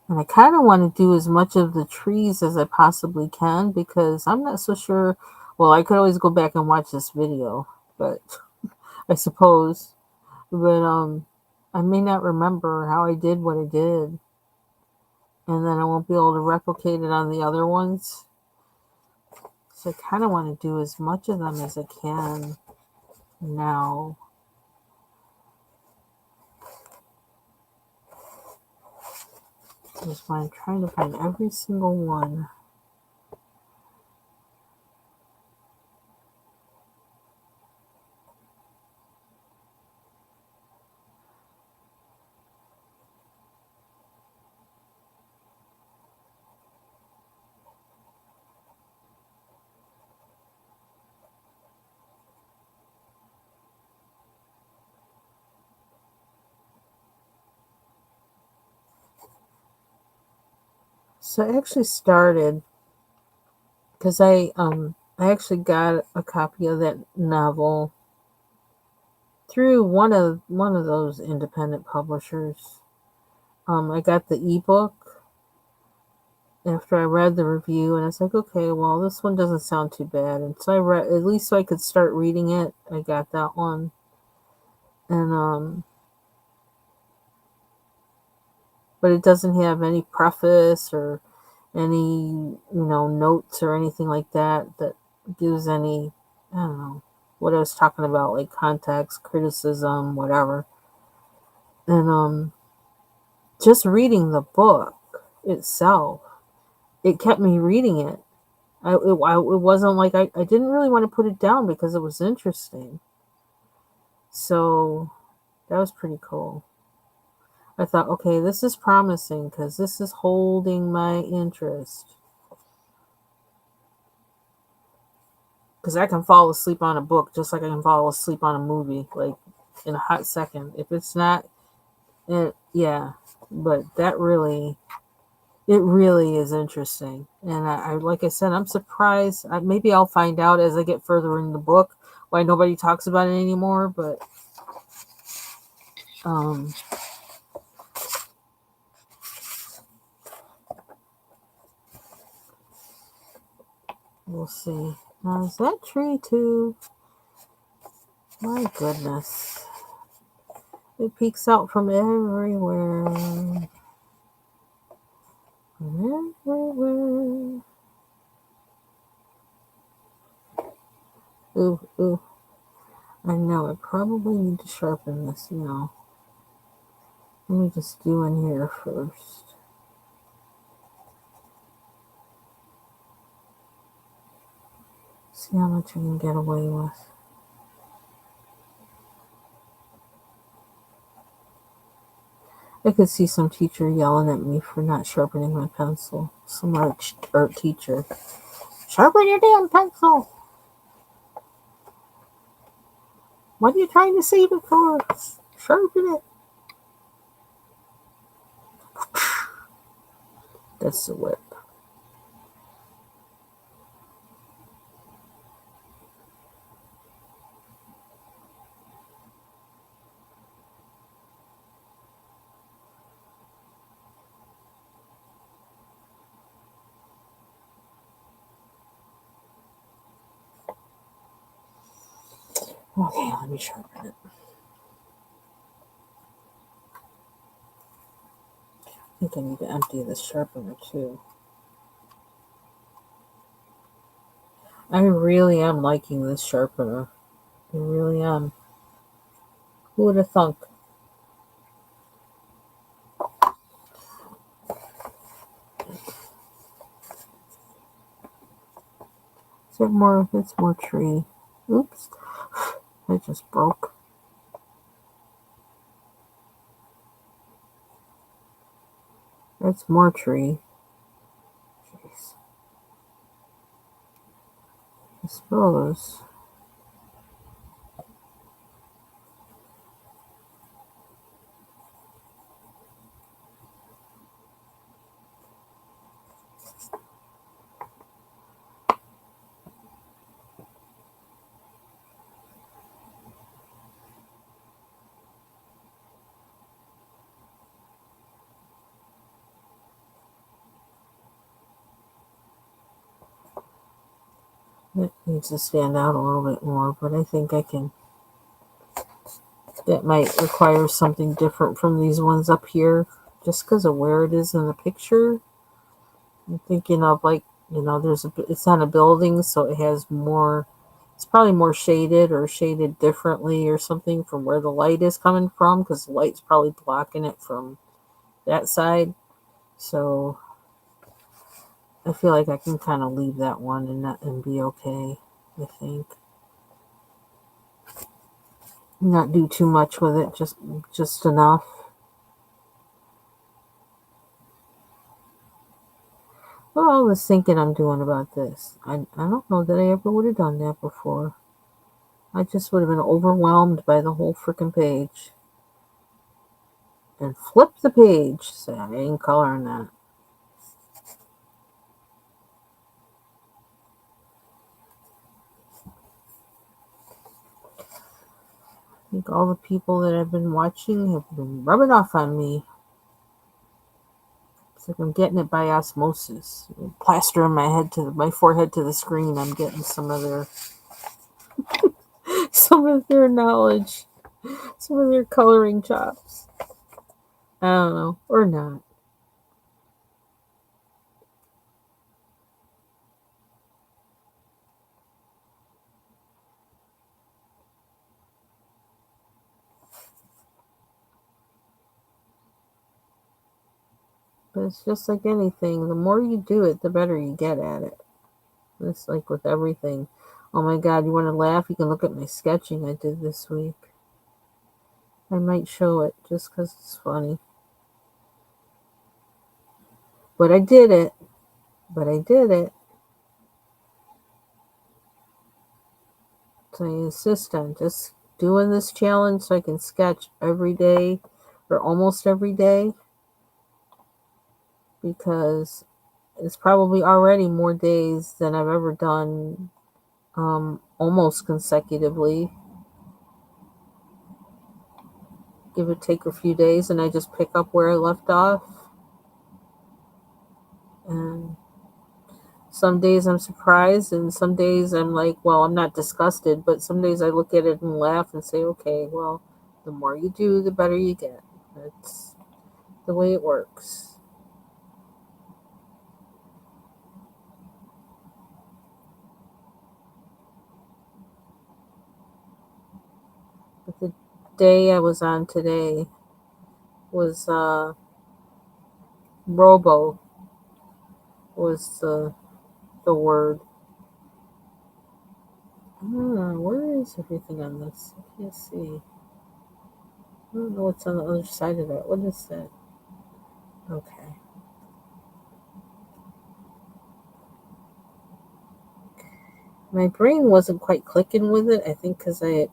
And I kind of want to do as much of the trees as I possibly can because I'm not so sure. Well, I could always go back and watch this video, but I suppose. But I may not remember how I did what I did, and then I won't be able to replicate it on the other ones. So I kind of want to do as much of them as I can now. Is why I'm trying to find every single one. So I actually started because I actually got a copy of that novel through one of those independent publishers. I got the ebook after I read the review, and I was like, okay, well, this one doesn't sound too bad, and so I read, at least so I could start reading it. I got that one, and but it doesn't have any preface or any notes or anything like that gives any, I don't know what I was talking about, like context, criticism, whatever. And just reading the book itself, it kept me reading it. It wasn't like I didn't really want to put it down because it was interesting. So that was pretty cool. I thought, okay, this is promising because this is holding my interest. Because I can fall asleep on a book just like I can fall asleep on a movie, like in a hot second. If it's not, yeah. But it really is interesting. And like I said, I'm surprised. Maybe I'll find out as I get further in the book why nobody talks about it anymore. But um, we'll see. Now, is that tree too? My goodness. It peeks out from everywhere. Everywhere. Ooh, ooh. I know, I probably need to sharpen this now. Let me just do in here first. See how much I can get away with. I could see some teacher yelling at me for not sharpening my pencil. Some art teacher. Sharpen your damn pencil! What are you trying to save it for? Sharpen it! That's the whip. Okay, let me sharpen it. I think I need to empty this sharpener too. I really am liking this sharpener. I really am. Who would have thunk? Is there more? It's more tree. Oops. I just broke. That's more tree. Jeez. I suppose. It needs to stand out a little bit more, but I think I can. That might require something different from these ones up here, just because of where it is in the picture. I'm thinking of it's on a building, so it has more. It's probably more shaded or shaded differently or something from where the light is coming from, because the light's probably blocking it from that side. So I feel like I can kind of leave that one and be okay. I think not do too much with it, just enough. What I was thinking I'm doing about this, I don't know that I ever would have done that before. I just would have been overwhelmed by the whole freaking page. And flip the page. Say, I ain't coloring that. I think all the people that I've been watching have been rubbing off on me. It's like I'm getting it by osmosis. Plastering my forehead to the screen. I'm getting some of their knowledge, some of their coloring chops. I don't know, or not. But it's just like anything. The more you do it, the better you get at it. It's like with everything. Oh my God, you want to laugh? You can look at my sketching I did this week. I might show it just because it's funny. But I did it. But I did it. So I insist on just doing this challenge so I can sketch every day or almost every day, because it's probably already more days than I've ever done almost consecutively. Give it take a few days and I just pick up where I left off. And some days I'm surprised, and some days I'm like, well, I'm not disgusted, but some days I look at it and laugh and say, okay, well, the more you do, the better you get. That's the way it works. But the day I was on today was robo was the word. Where is everything on this? I can't see. I don't know what's on the other side of that. What is that? Okay. My brain wasn't quite clicking with it. I think because I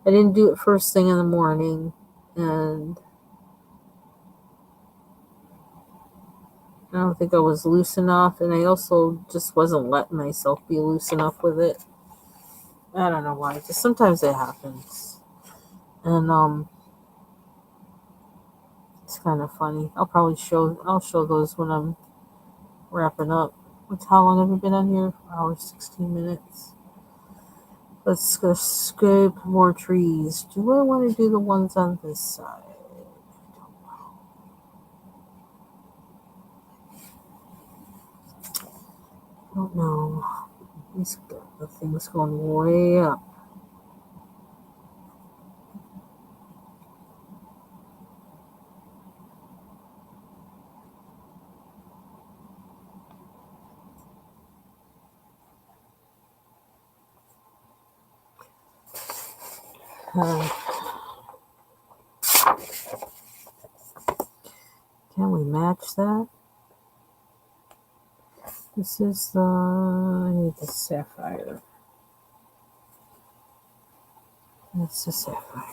didn't do it first thing in the morning, and I don't think I was loose enough, and I also just wasn't letting myself be loose enough with it. I don't know why. Just sometimes it happens, and it's kind of funny. I'll show those when I'm wrapping up. How long have we been on here? Hour 16 minutes. Let's go scope more trees. Do I want to do the ones on this side? I don't know. The thing's going way up. Uh, can we match that? This is I need the sapphire. That's the sapphire.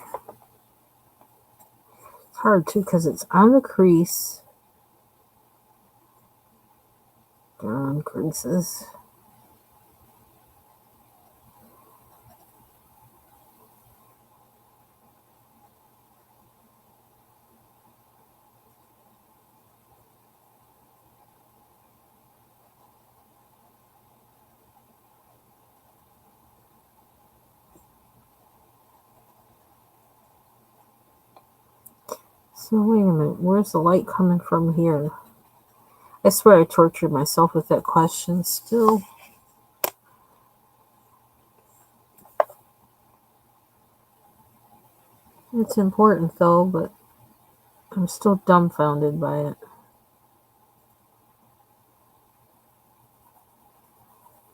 It's hard too because it's on the crease. Darn creases. So wait a minute, where's the light coming from here? I swear I tortured myself with that question still. It's important though, but I'm still dumbfounded by it.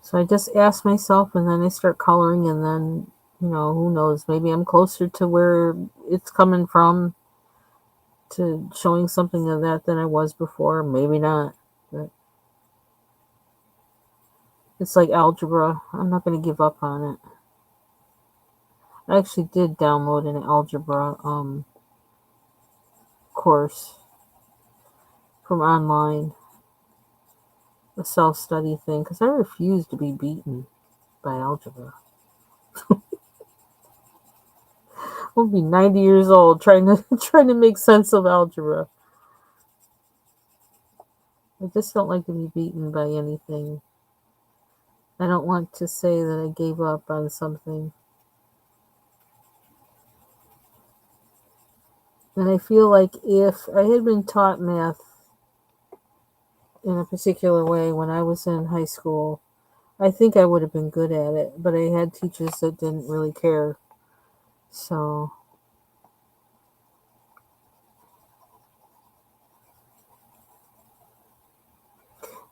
So I just ask myself and then I start coloring, and then, who knows, maybe I'm closer to where it's coming from to showing something of that than I was before. Maybe not. But it's like algebra. I'm not going to give up on it. I actually did download an algebra course from online, a self-study thing, because I refuse to be beaten by algebra. I'll be 90 years old trying to trying to make sense of algebra. I just don't like to be beaten by anything. I don't want to say that I gave up on something. And I feel like if I had been taught math in a particular way when I was in high school, I think I would have been good at it. But I had teachers that didn't really care. So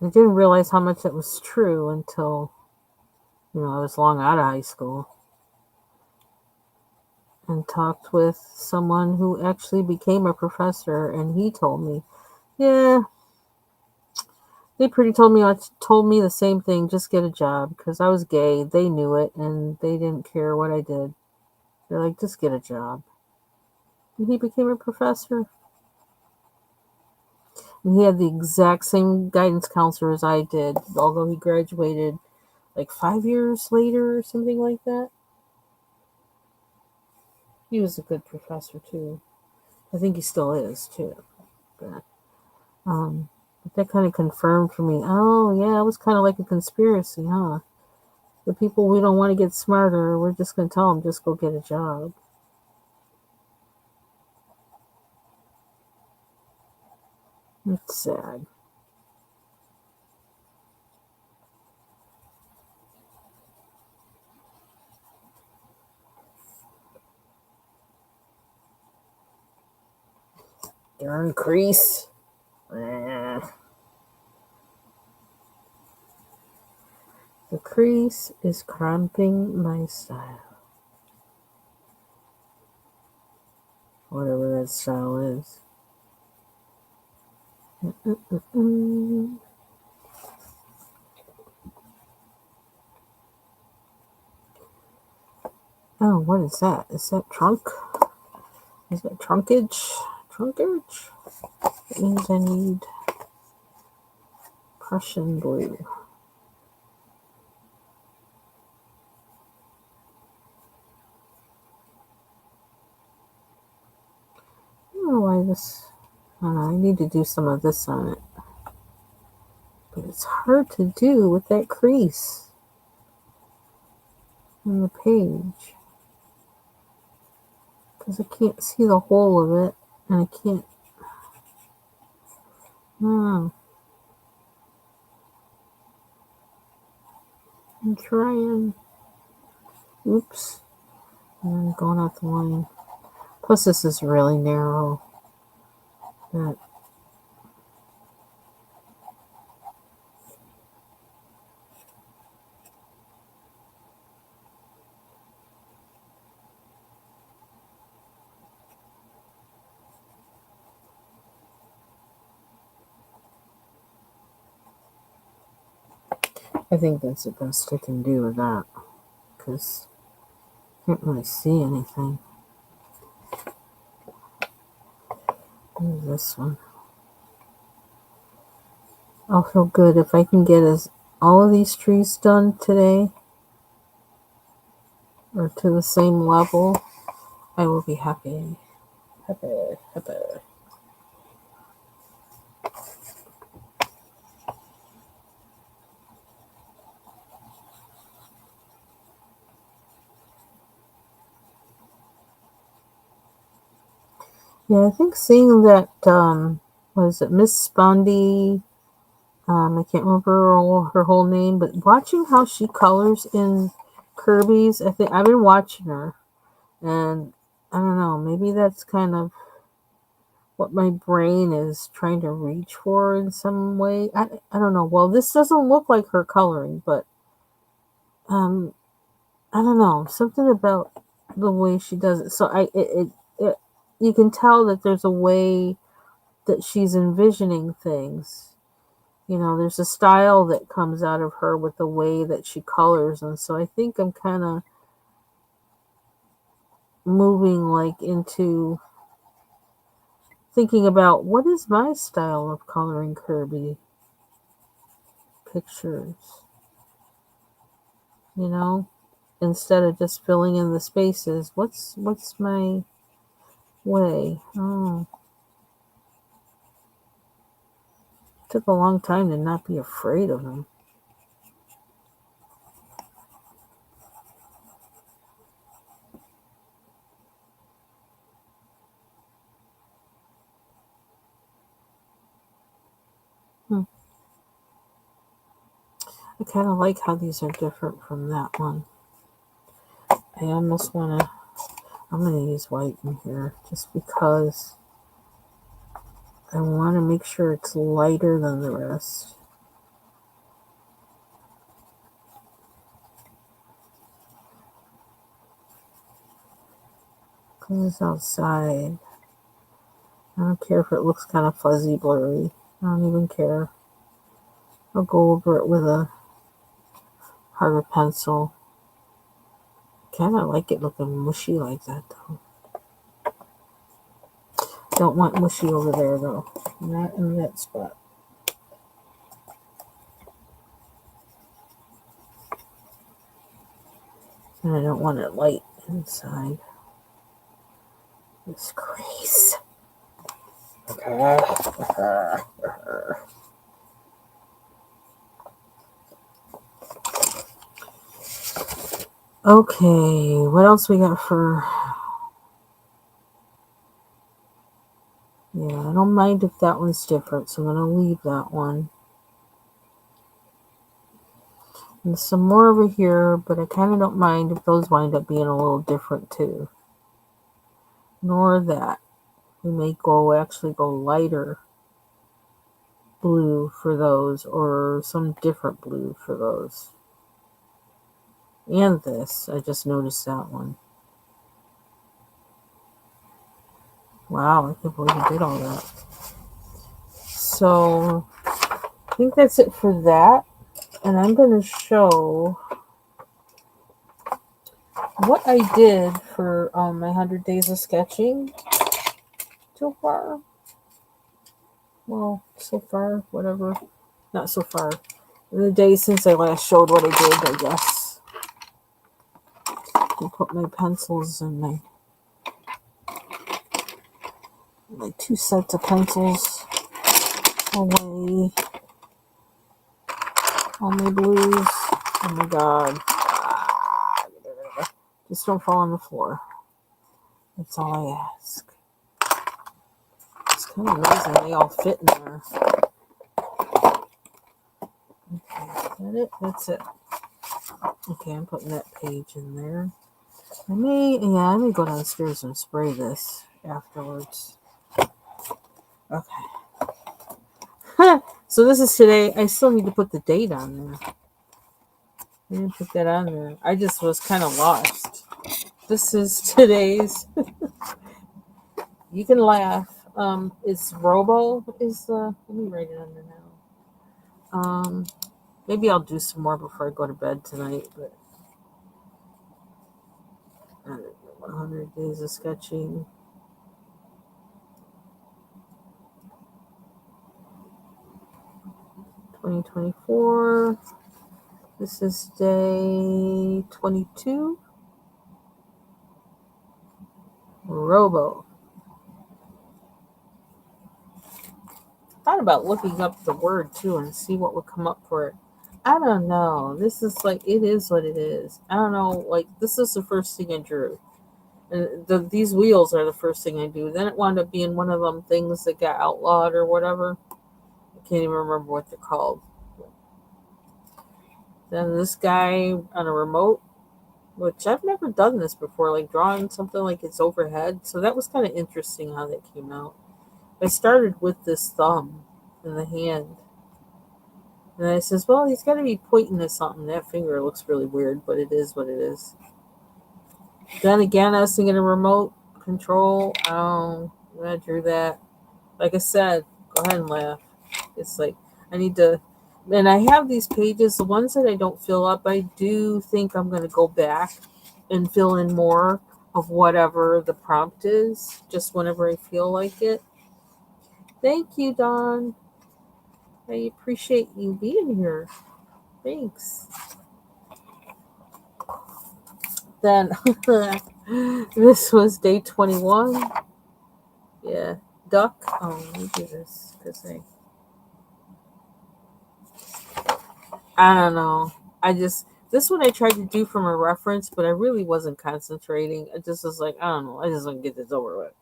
I didn't realize how much it was true until, I was long out of high school and talked with someone who actually became a professor, and he told me Yeah, they pretty told me the same thing. Just get a job because I was gay. They knew it and they didn't care what I did. They're like, just get a job. And he became a professor. And he had the exact same guidance counselor as I did, although he graduated like 5 years later or something like that. He was a good professor too. I think he still is too. But, um, but that kind of confirmed for me. Oh yeah, it was kind of like a conspiracy, huh? The people we don't want to get smarter, we're just going to tell them just go get a job. It's sad. Darn crease. Eh. The crease is cramping my style. Whatever that style is. Mm-mm-mm. Oh, what is that? Is that trunk? Is that trunkage? Trunkage? That means I need Prussian blue. I don't know why this. I need to do some of this on it. But it's hard to do with that crease on the page. Because I can't see the whole of it. And I can't. I'm trying. Oops. I'm going out the line. Plus, this is really narrow. But I think that's the best I can do with that. Because I can't really see anything. Maybe this one. I'll feel good if I can get all of these trees done today or to the same level. I will be happy. Happy, happy. Yeah, I think seeing that, was it Miss Spondy? I can't remember her whole name, but watching how she colors in Kirby's, I think I've been watching her, and I don't know, maybe that's kind of what my brain is trying to reach for in some way. I don't know. Well, this doesn't look like her coloring, but um, I don't know, something about the way she does it. So it you can tell that there's a way that she's envisioning things. There's a style that comes out of her with the way that she colors, and so I think I'm kind of moving like into thinking about what is my style of coloring Kirby pictures, you know, instead of just filling in the spaces. What's my way? Oh, it took a long time to not be afraid of them. Hmm. I kind of like how these are different from that one. I almost want to. I'm going to use white in here just because I want to make sure it's lighter than the rest. Because it's outside. I don't care if it looks kind of fuzzy, blurry. I don't even care. I'll go over it with a harder pencil. Kind of like it looking mushy like that, though. Don't want mushy over there, though. Not in that spot. And I don't want it light inside this crease. Okay, what else we got for... Yeah, I don't mind if that one's different, so I'm going to leave that one. And some more over here, but I kind of don't mind if those wind up being a little different too. Nor that. We may actually go lighter blue for those, or some different blue for those. And this, I just noticed that one. Wow, I can't believe I did all that. So, I think that's it for that. And I'm going to show what I did for my 100 days of sketching so far. Well, so far, whatever. Not so far. In the days since I last showed what I did, I guess. I put my pencils in my 2 sets of pencils away. All my blues. Oh my god. Just don't fall on the floor. That's all I ask. It's kind of amazing they all fit in there. Okay, is that it? That's it. Okay, I'm putting that page in there. I may go downstairs and spray this afterwards. Okay. So this is today. I still need to put the date on there. I didn't put that on there. I just was kind of lost. This is today's. You can laugh. It's Robo is the. Let me write it under now. Maybe I'll do some more before I go to bed tonight. But 100 days of sketching. $2024. This is day 22. Robo. Thought about looking up the word too and see what would come up for it. I don't know. This is like, it is what it is. I don't know. Like, this is the first thing I drew. And these wheels are the first thing I do. Then it wound up being one of them things that got outlawed or whatever. I can't even remember what they're called. Then this guy on a remote, which I've never done this before, like drawing something like it's overhead. So that was kind of interesting how that came out. I started with this thumb in the hand. And I says, well, he's got to be pointing to something. That finger looks really weird, but it is what it is. Then again, I was thinking a remote control. I drew that. Like I said, go ahead and laugh. It's like, I need to, and I have these pages, the ones that I don't fill up, I do think I'm going to go back and fill in more of whatever the prompt is, just whenever I feel like it. Thank you, Dawn. I appreciate you being here. Thanks. Then, this was day 21. Yeah, duck. Oh, let me do this because I don't know. This one I tried to do from a reference, but I really wasn't concentrating. I just was like, I don't know. I just want to get this over with.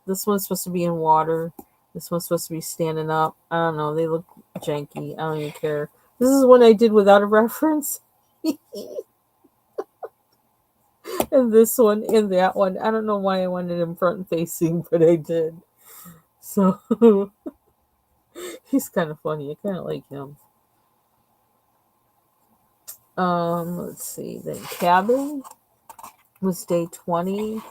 This one's supposed to be in water. This one's supposed to be standing up. I don't know. They look janky. I don't even care. This is one I did without a reference. And this one and that one. I don't know why I wanted him front facing, but I did. So he's kind of funny. I kind of like him. Let's see. Then cabin was day 20.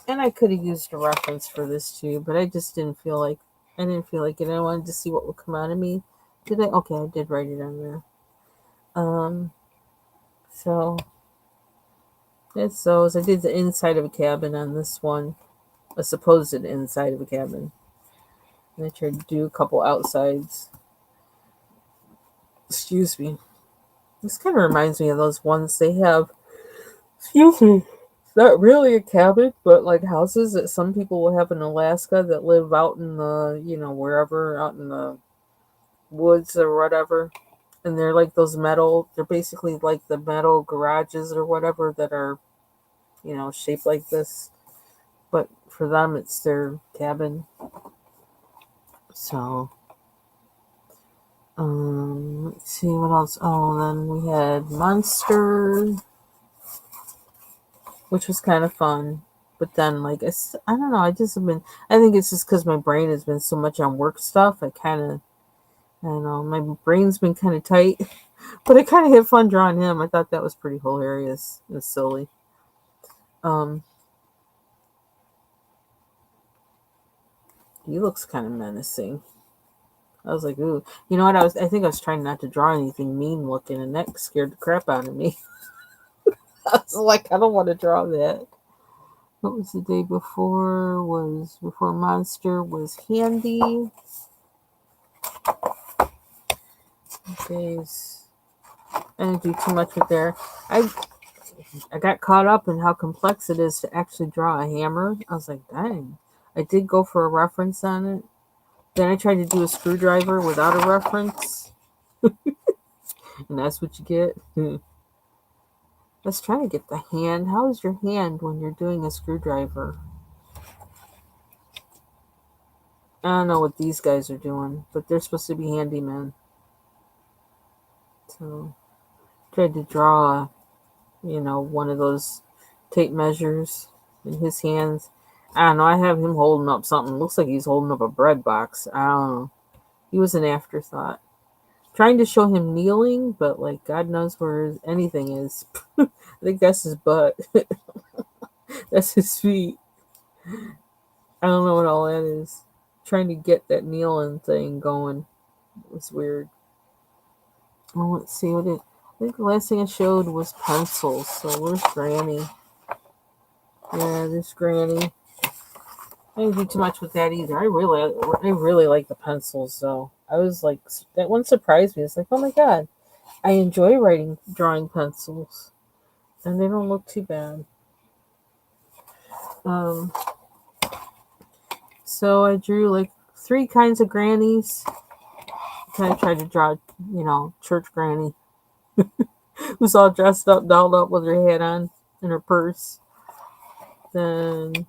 And I could have used a reference for this too, but I just didn't feel like it. I wanted to see what would come out of me. Did I? Okay, I did write it on there. Um, so it's those. I did the inside of a cabin on this one, a supposed inside of a cabin. And I tried to do a couple outsides. Excuse me. This kind of reminds me of those ones they have. Excuse me. It's not really a cabin, but like houses that some people will have in Alaska that live out in the, wherever, out in the woods or whatever. And they're like they're basically like the metal garages or whatever that are, shaped like this. But for them, it's their cabin. So, let's see what else. Oh, then we had Monster, which was kind of fun. But then, like, I don't know. I think it's just because my brain has been so much on work stuff. I don't know, my brain's been kind of tight. But I kind of had fun drawing him. I thought that was pretty hilarious and silly. Um, he looks kind of menacing. I was like, ooh. You know what? I think I was trying not to draw anything mean looking, and that scared the crap out of me. I was like, I don't want to draw that. What was the day before? Before Monster was Handy. Days. I didn't do too much with there. I got caught up in how complex it is to actually draw a hammer. I was like, dang. I did go for a reference on it. Then I tried to do a screwdriver without a reference. And that's what you get. Let's try to get the hand. How is your hand when you're doing a screwdriver? I don't know what these guys are doing, but they're supposed to be handymen. So, tried to draw, one of those tape measures in his hands. I don't know. I have him holding up something. Looks like he's holding up a bread box. I don't know. He was an afterthought. Trying to show him kneeling, but like God knows where anything is. I think that's his butt. That's his feet. I don't know what all that is. Trying to get that kneeling thing going. It was weird. Well, let's see what it. I think the last thing I showed was pencils. So where's Granny? Yeah, there's Granny. I didn't do too much with that either. I really like the pencils though. I was like, that one surprised me. It's like, oh my god, I enjoy drawing pencils, and they don't look too bad. Um, so I drew like 3 kinds of grannies. I tried to draw, church granny, who's all dressed up, dolled up with her hat on and her purse. Then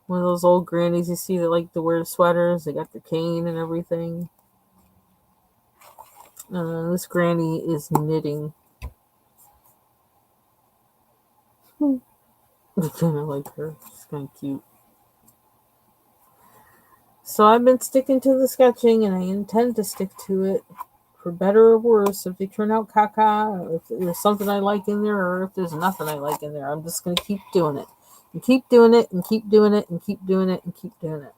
one of those old grannies you see that like to wear sweaters. They got the cane and everything. This granny is knitting. I kind of like her. She's kind of cute. So I've been sticking to the sketching, and I intend to stick to it, for better or worse. If they turn out caca, or if there's something I like in there, or if there's nothing I like in there, I'm just going to keep doing it. And keep doing it, and keep doing it, and keep doing it, and keep doing it.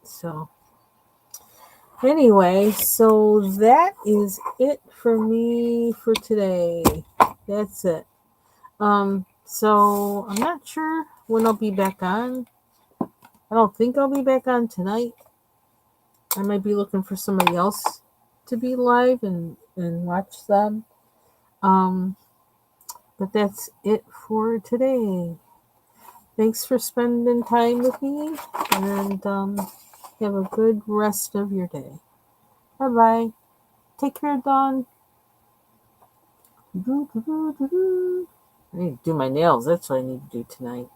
So, anyway, so that is it for me for today. That's it. So I'm not sure when I'll be back on. I don't think I'll be back on tonight. I might be looking for somebody else to be live and watch them. But that's it for today. Thanks for spending time with me, and have a good rest of your day. Bye bye. Take care, Dawn. I need to do my nails. That's what I need to do tonight.